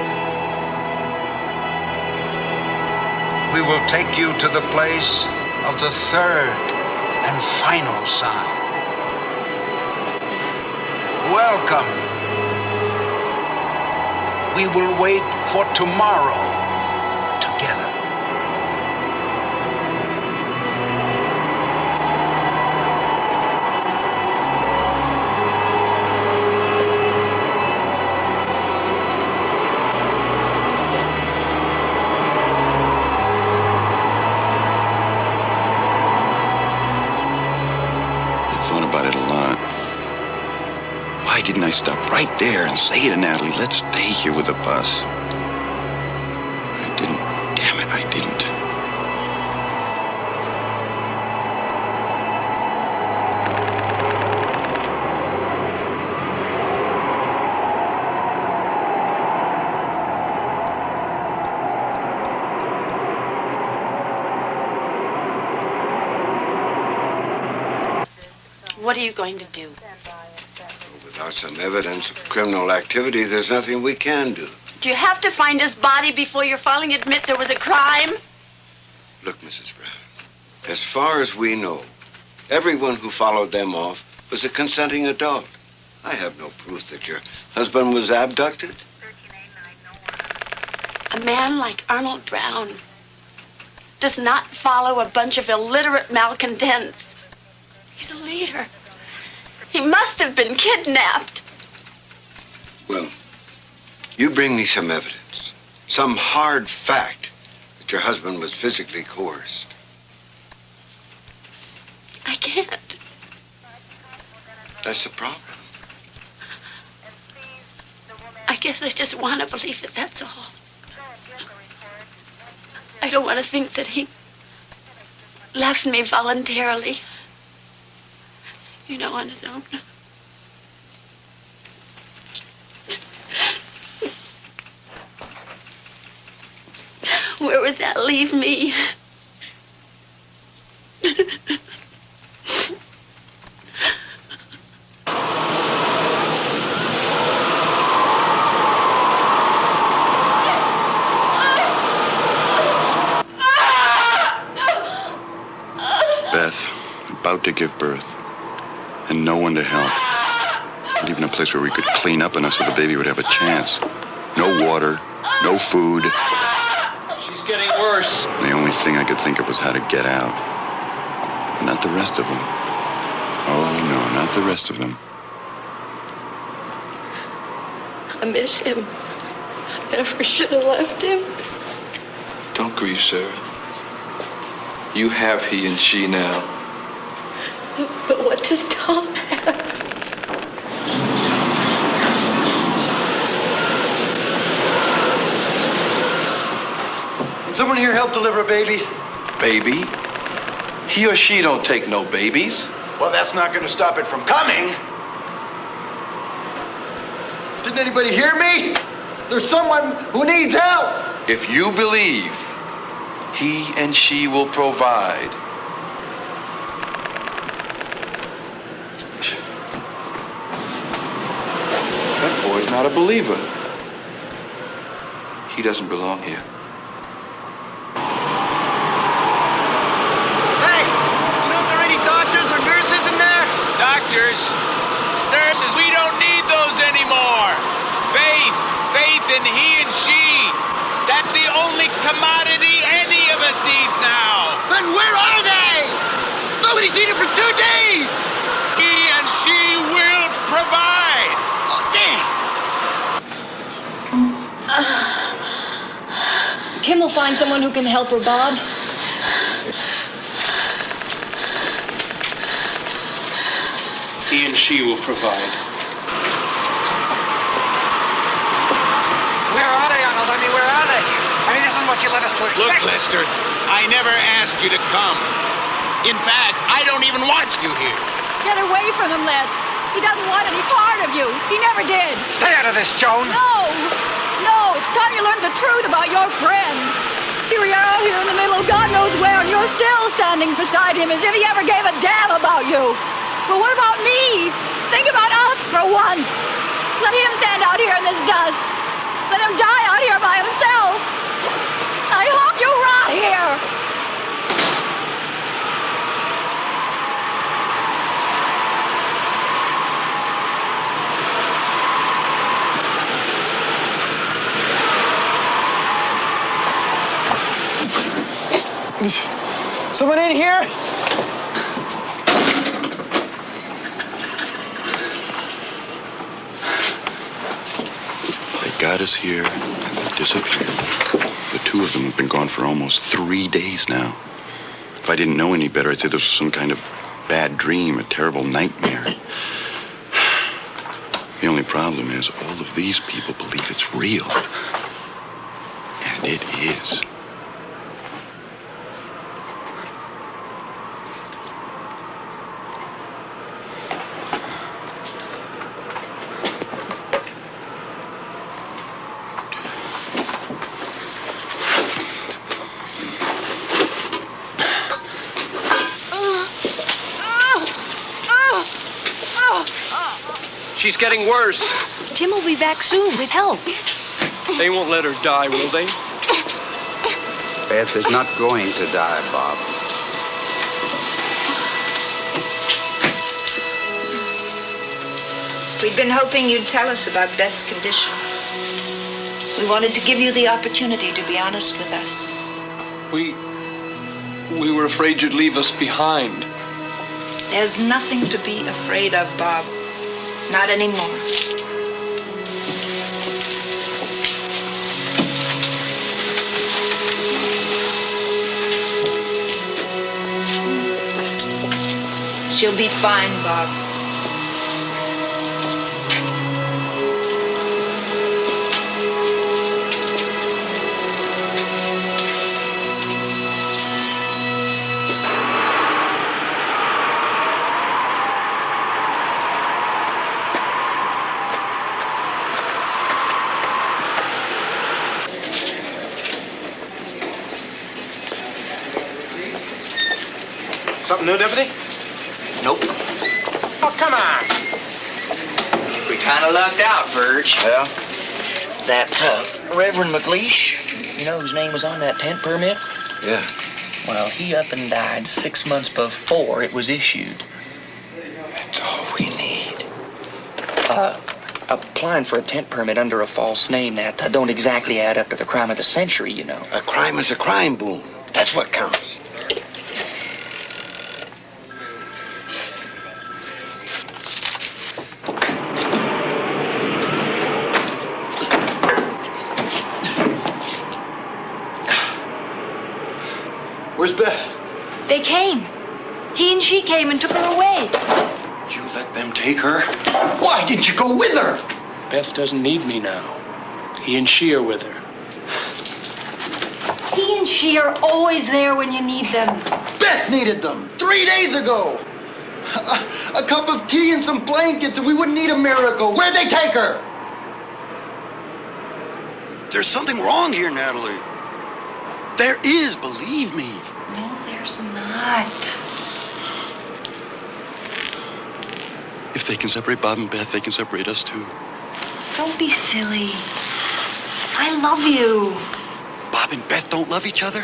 We will take you to the place of the third and final son. Welcome. We will wait for tomorrow together. Why didn't I stop right there and say to Natalie, let's stay here with the bus? I didn't. Damn it, I didn't. What are you going to do? Without some evidence of criminal activity, there's nothing we can do. Do you have to find his body before you finally admit there was a crime? Look, Mrs. Brown, as far as we know, everyone who followed them off was a consenting adult. I have no proof that your husband was abducted. A man like Arnold Brown does not follow a bunch of illiterate malcontents. He's a leader. He must have been kidnapped. Well, you bring me some evidence, some hard fact that your husband was physically coerced. I can't. That's the problem. I guess I just want to believe that that's all. I don't want to think that he left me voluntarily. You know, on his own. Where would that leave me? Beth, about to give birth. And no one to help. Not even a place where we could clean up enough so the baby would have a chance. No water, no food. She's getting worse. The only thing I could think of was how to get out. But not the rest of them. Oh, no, not the rest of them. I miss him. I never should have left him. Don't grieve, Sarah. You have he and she now. But what does Tom have? Can someone here help deliver a baby? Baby? He or she don't take no babies. Well, that's not going to stop it from coming. Didn't anybody hear me? There's someone who needs help. If you believe, he and she will provide. That boy's not a believer. He doesn't belong here. Hey, you know if there are any doctors or nurses in there? Doctors? Nurses, we don't need those anymore. Faith in he and she. That's the only commodity any of us needs now. Then where are they? Nobody's seen them for 2 days. He and she will provide. Oh, damn. Tim will find someone who can help her, Bob. He and she will provide. Where are they, Arnold? I mean, where are they? I mean, this is what you led us to expect. Look, Lester, I never asked you to come. In fact, I don't even want you here. Get away from him, Les. He doesn't want any part of you. He never did. Stay out of this, Joan. No, it's time you learned the truth about your friend. Here we are out here in the middle of God knows where, and you're still standing beside him as if he ever gave a damn about you. But what about me? Think about us for once. Let him stand out here in this dust. Let him die out here by himself. I hope you rot here. Someone in here? They got us here and they disappeared. The two of them have been gone for almost 3 days now. If I didn't know any better, I'd say this was some kind of bad dream, a terrible nightmare. The only problem is all of these people believe it's real. And it is. She's getting worse. Tim will be back soon with help. They won't let her die, will they? Beth is not going to die, Bob. We'd been hoping you'd tell us about Beth's condition. We wanted to give you the opportunity to be honest with us. We were afraid you'd leave us behind. There's nothing to be afraid of, Bob. Not anymore. She'll be fine, Bob. Something new, Deputy? Nope. Oh, come on. We kind of lucked out, Verge. Yeah? That Reverend McLeish, you know whose name was on that tent permit? Yeah. Well, he up and died 6 months before it was issued. That's all we need. Applying for a tent permit under a false name, that don't exactly add up to the crime of the century, you know. A crime is a crime, Boone. That's what counts. Where's Beth? They came. He and she came and took her away. You let them take her? Why didn't you go with her? Beth doesn't need me now. He and she are with her. He and she are always there when you need them. Beth needed them 3 days ago. A cup of tea and some blankets and we wouldn't need a miracle. Where'd they take her? There's something wrong here, Natalie. There is, believe me. No, there's not. If they can separate Bob and Beth, they can separate us too. Don't be silly. I love you. Bob and Beth don't love each other?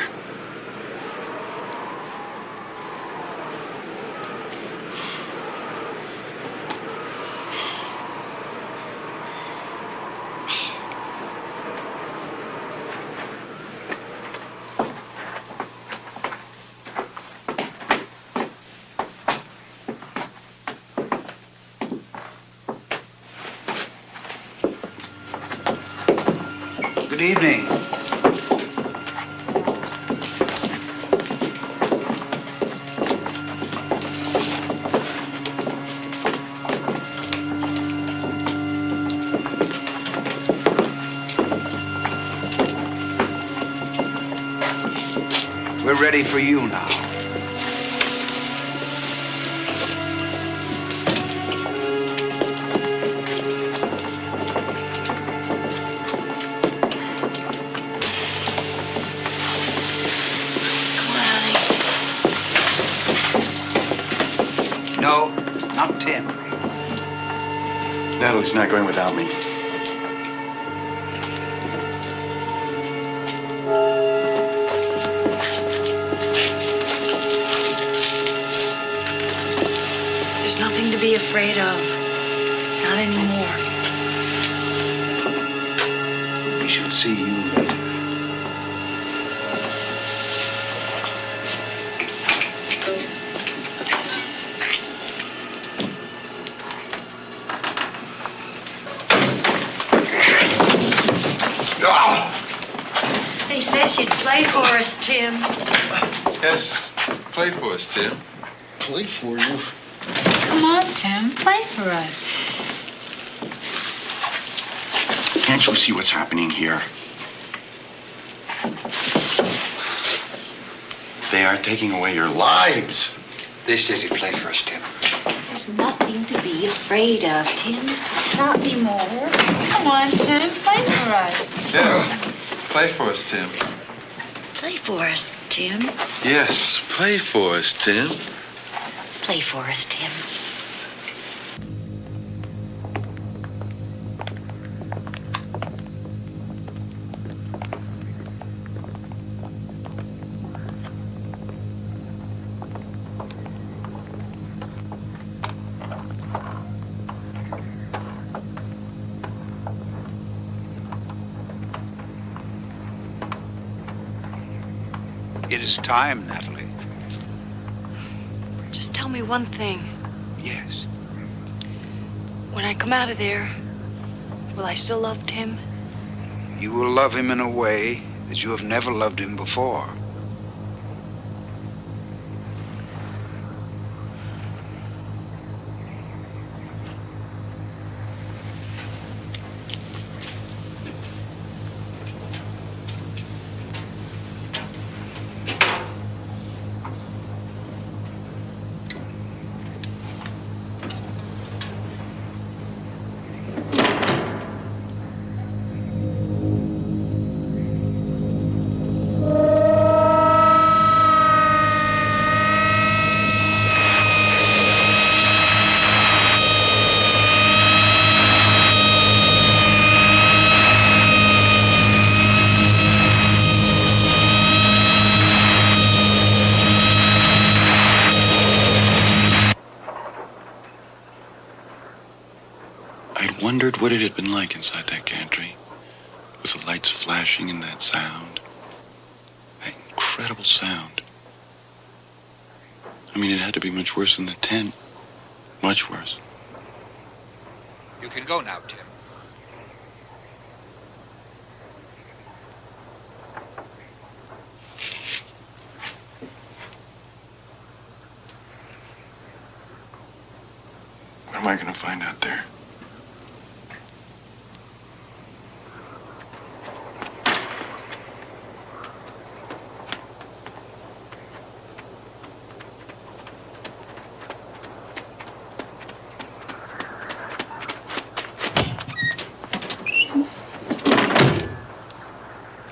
Good evening. We're ready for you now. No, not Tim. Natalie's not going without me. There's nothing to be afraid of. Not anymore. We shall see you later. wish you'd play for us, Tim. Yes, play for us, Tim. Play for you? Come on, Tim, play for us. Can't you see what's happening here? They are taking away your lives. They said you'd play for us, Tim. There's nothing to be afraid of, Tim. Not anymore. Come on, Tim, play for us. Yeah, play for us, Tim. Play for us, Tim. Yes, play for us, Tim. Play for us, Tim. It is time, Natalie. Just tell me one thing. Yes. When I come out of there, will I still love Tim? You will love him in a way that you have never loved him before. Wondered what it had been like inside that gantry, with the lights flashing and that sound, that incredible sound. I mean, it had to be much worse than the tent, much worse. You can go now, Tim. What am I going to find out there?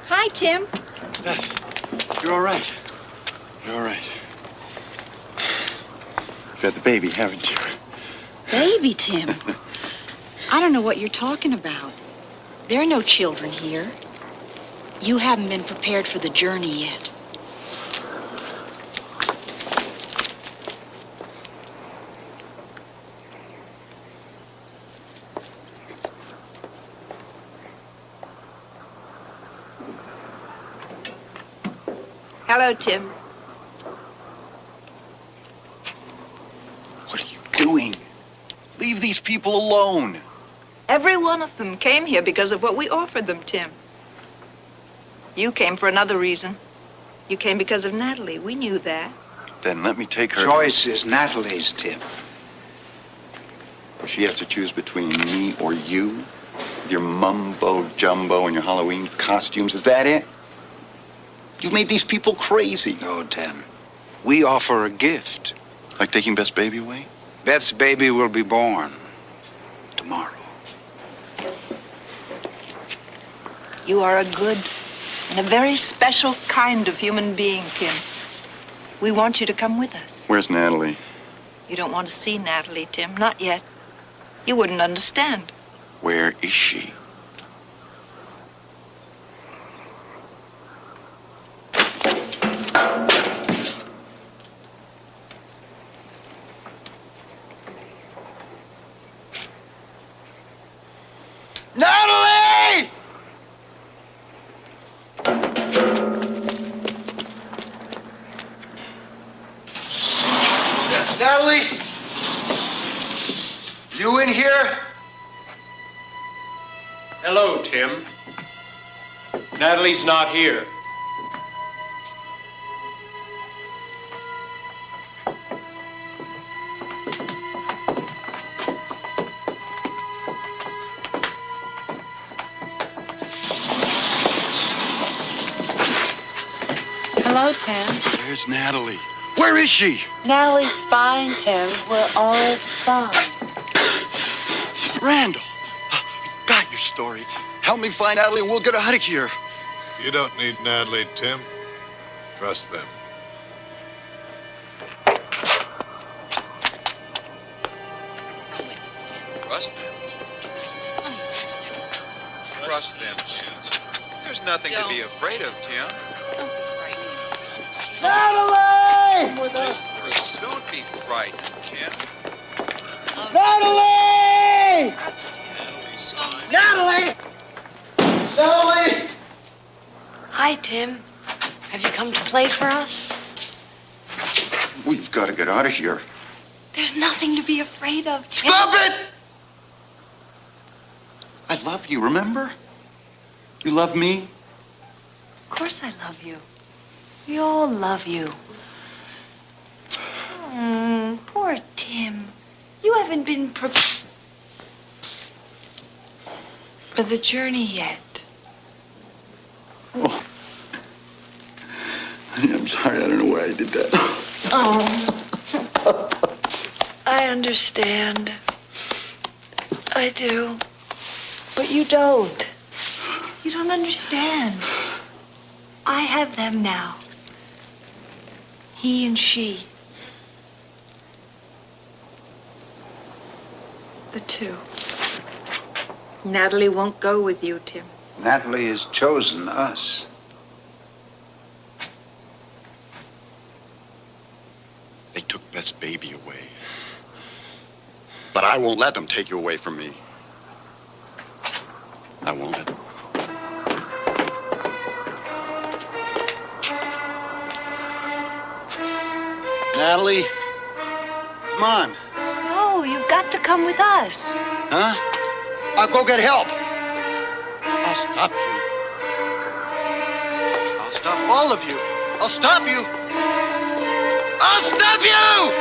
Hi, Tim. Beth, you're all right. You're all right. You've got the baby, haven't you? Baby, Tim. I don't know what you're talking about. There are no children here. You haven't been prepared for the journey yet. Hello, Tim. What are you doing? Leave these people alone. Every one of them came here because of what we offered them, Tim. You came for another reason. You came because of Natalie. We knew that. Then let me take her. Choice is Natalie's, Tim. She has to choose between me or you, with your mumbo jumbo and your Halloween costumes. Is that it? You've made these people crazy. No, Tim. We offer a gift. Like taking Beth's baby away? Beth's baby will be born tomorrow. You are a good and a very special kind of human being, Tim. We want you to come with us. Where's Natalie? You don't want to see Natalie, Tim. Not yet. You wouldn't understand. Where is she? Natalie! Natalie? You in here? Hello, Tim. Natalie's not here. know, Tim. Where's Natalie? Where is she? Natalie's fine, Tim. We're all fine. Randall, you've got your story. Help me find Natalie and we'll get out of here. You don't need Natalie, Tim. Trust them. Trust them. Trust them. There's nothing to be afraid of, Tim. Natalie! With us. Don't be frightened, Tim. Natalie! Natalie! Natalie! Hi, Tim. Have you come to play for us? We've got to get out of here. There's nothing to be afraid of, Tim. Stop it! I love you, remember? You love me? Of course I love you. We all love you. Poor Tim. You haven't been prepared For the journey yet. Oh. I'm sorry, I don't know why I did that. Oh. I understand. I do. But you don't. You don't understand. I have them now. He and she. The two. Natalie won't go with you, Tim. Natalie has chosen us. They took Beth's baby away. But I won't let them take you away from me. I won't let them. Natalie, come on. No, you've got to come with us. Huh? I'll go get help. I'll stop you. I'll stop all of you. I'll stop you. I'll stop you!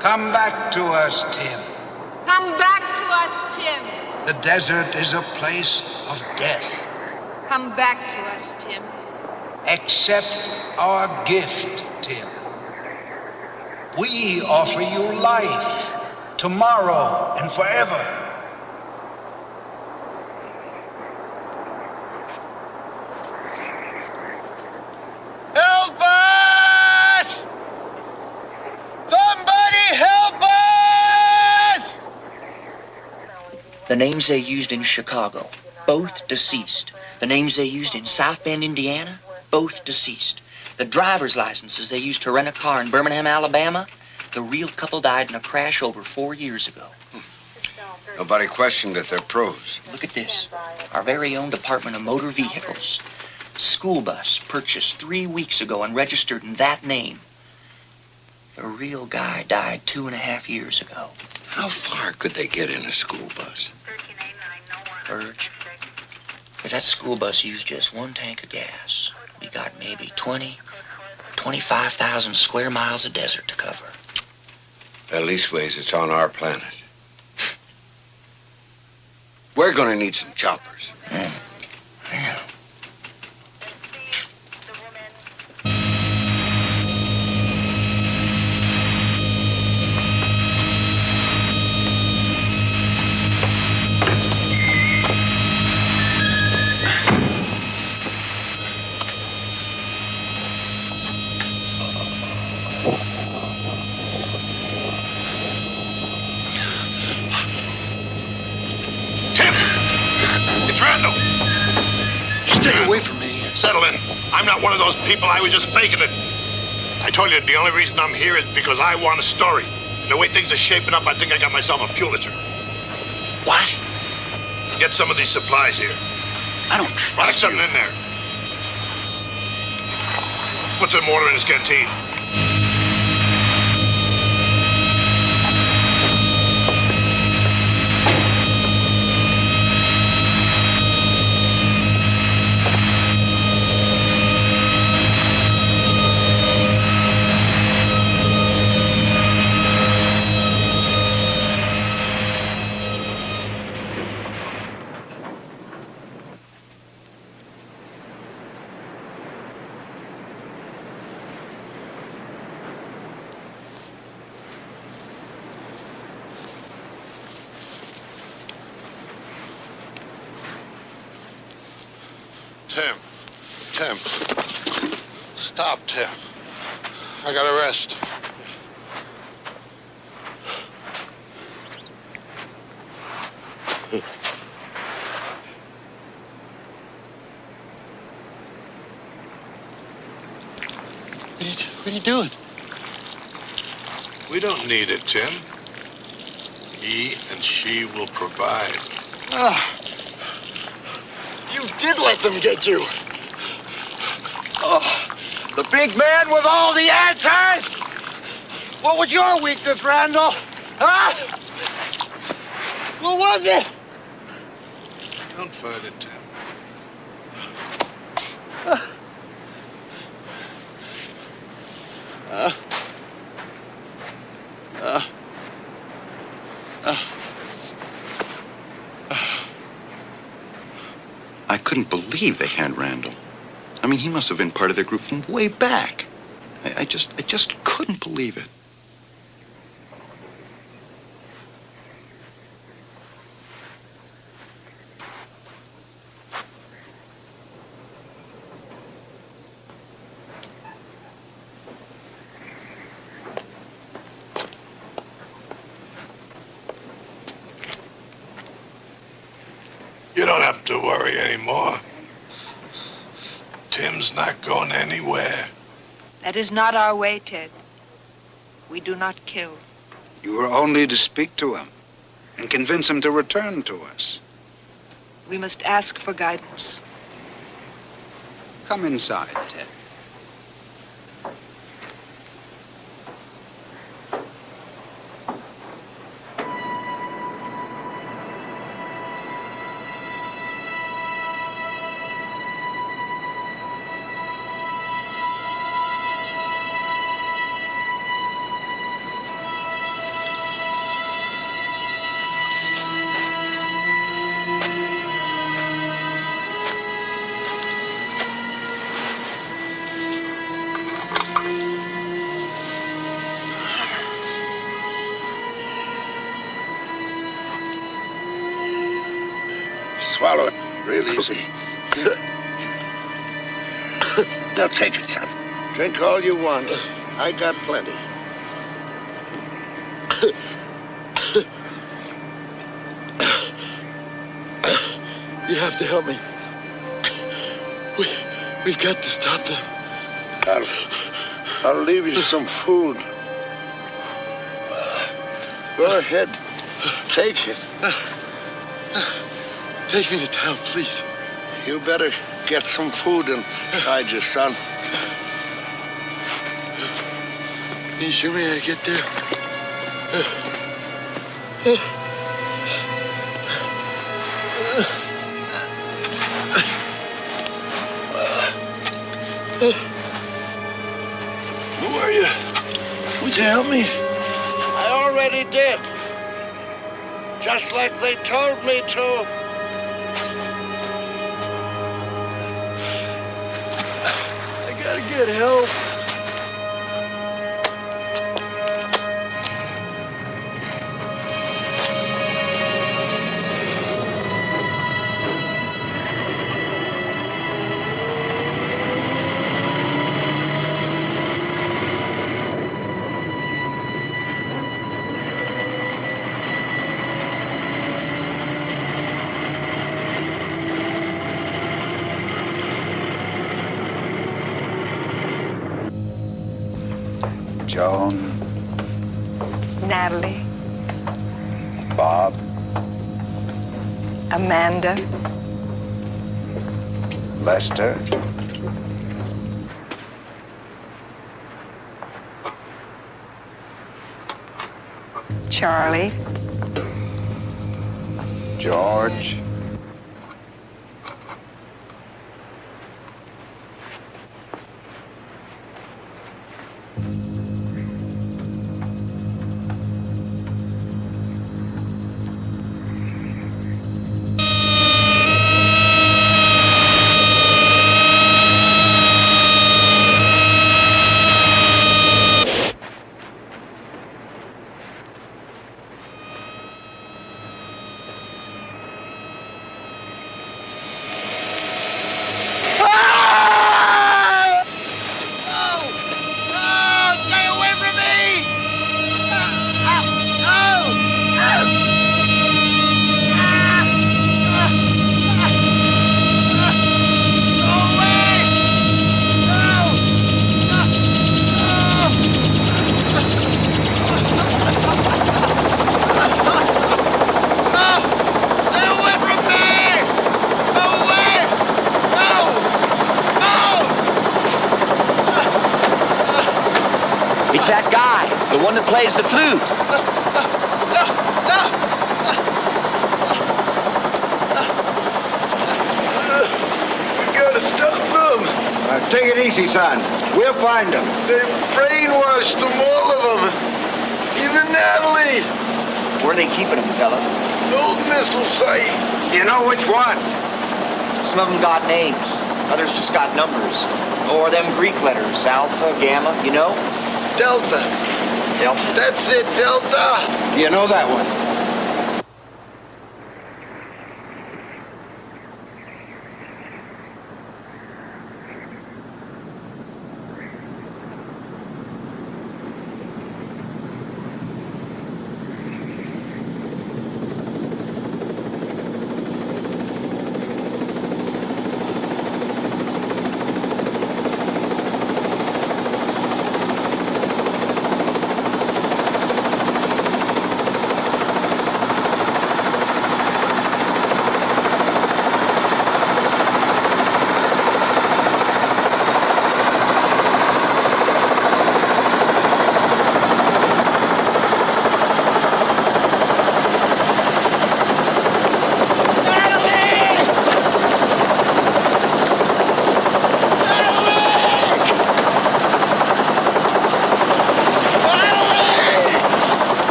Come back to us, Tim. Come back to us, Tim. The desert is a place of death. Come back to us, Tim. Accept our gift, Tim. We offer you life, tomorrow and forever. Help us! Somebody help us! The names they used in Chicago, both deceased. The names they used in South Bend, Indiana, both deceased. The driver's licenses they used to rent a car in Birmingham, Alabama, the real couple died in a crash over 4 years ago. Nobody questioned that they're pros. Look at this. Our very own Department of Motor Vehicles. School bus purchased 3 weeks ago and registered in that name. The real guy died 2.5 years ago. How far could they get in a school bus? Urge. If that school bus used just one tank of gas, we got maybe 25,000 square miles of desert to cover. At leastways, it's on our planet. We're gonna need some choppers. Yeah. Stay away from me. Settle in. I'm not one of those people. I was just faking it. I told you the only reason I'm here is because I want a story. And the way things are shaping up, I think I got myself a Pulitzer. What? Get some of these supplies here. I don't trust Pack something in there. Put some water in his canteen. Tim. Stop, Tim. I gotta rest. What are you doing? We don't need it, Tim. He and she will provide. You did let them get you. Oh, the big man with all the answers? What was your weakness, Randall? Huh? What was it? Don't fight it, Tim. I couldn't believe they had Randall. I mean, he must have been part of their group from way back. I just couldn't believe it. You don't have to worry anymore. Tim's not going anywhere. That is not our way, Ted. We do not kill. You were only to speak to him and convince him to return to us. We must ask for guidance. Come inside, Ted. Swallow it real easy. Now take it, son. Drink all you want. I got plenty. You have to help me. We've got to stop them. I'll leave you some food. Go ahead. Take it. Take me to town, please. You better get some food inside you, son. Can you show me how to get there? Who are you? Would you help me? I already did. Just like they told me to. I gotta get help. Joan, Natalie, Bob, Amanda, Lester, Charlie. George. It's that guy, the one that plays the flute. We gotta stop them. Take it easy, son. We'll find them. They brainwashed them, all of them. Even Natalie. Where are they keeping them, fella? An old missile site. Do you know which one? Some of them got names. Others just got numbers. Or them Greek letters, Alpha, Gamma, you know? Delta. Delta? That's it, Delta. You know that one.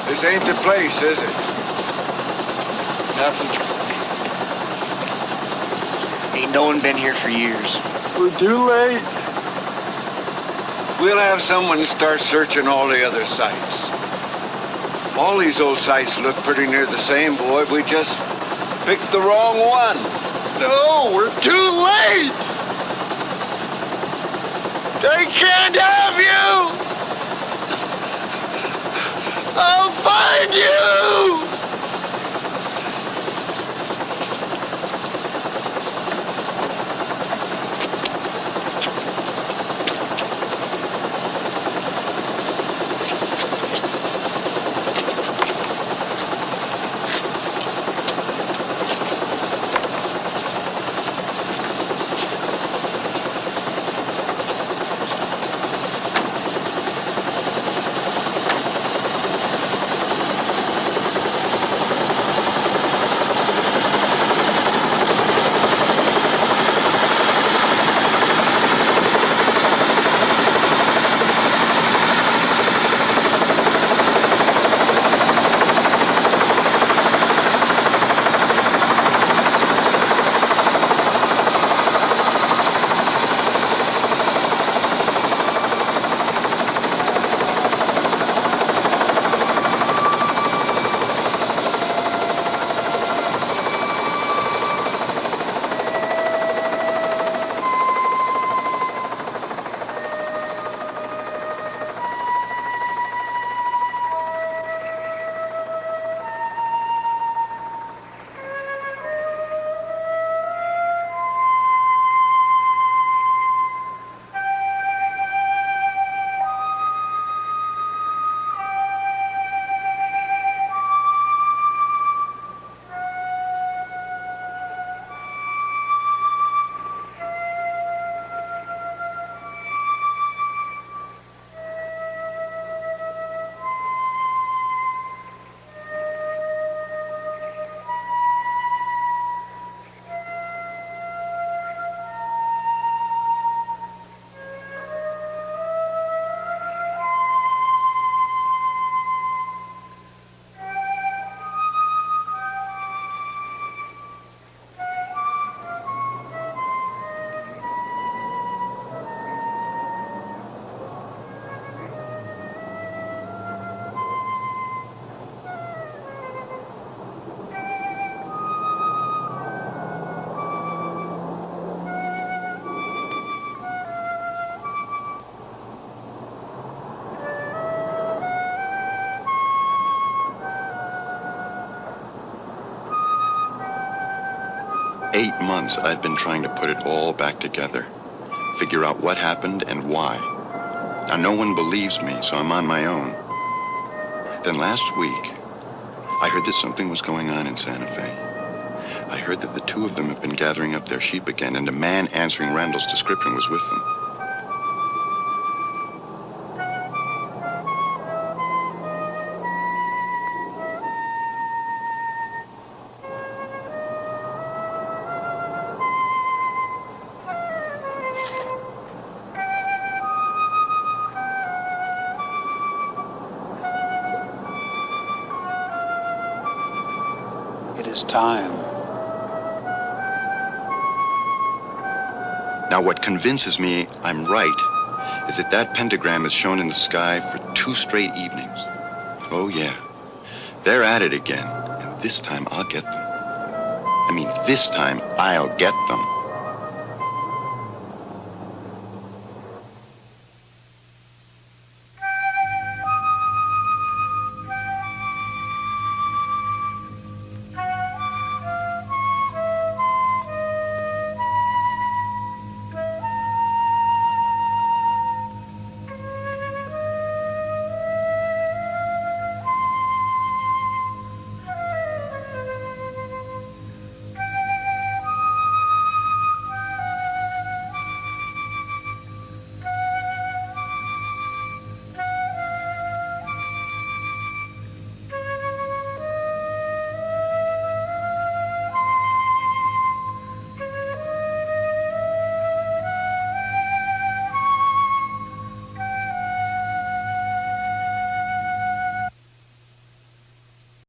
This ain't the place, is it? Nothing. Ain't no one been here for years. We're too late. We'll have someone start searching all the other sites. All these old sites look pretty near the same, boy. We just picked the wrong one. No, we're too late. They can't have you. I'll find you. 8 months, I've been trying to put it all back together, figure out what happened and why. Now, no one believes me, so I'm on my own. Then last week, I heard that something was going on in Santa Fe. I heard that the two of them have been gathering up their sheep again, and a man answering Randall's description was with them. It is time. Now, what convinces me I'm right is that that pentagram is shown in the sky for 2 straight evenings. Oh, yeah. They're at it again, and this time I'll get them. I mean, this time I'll get them.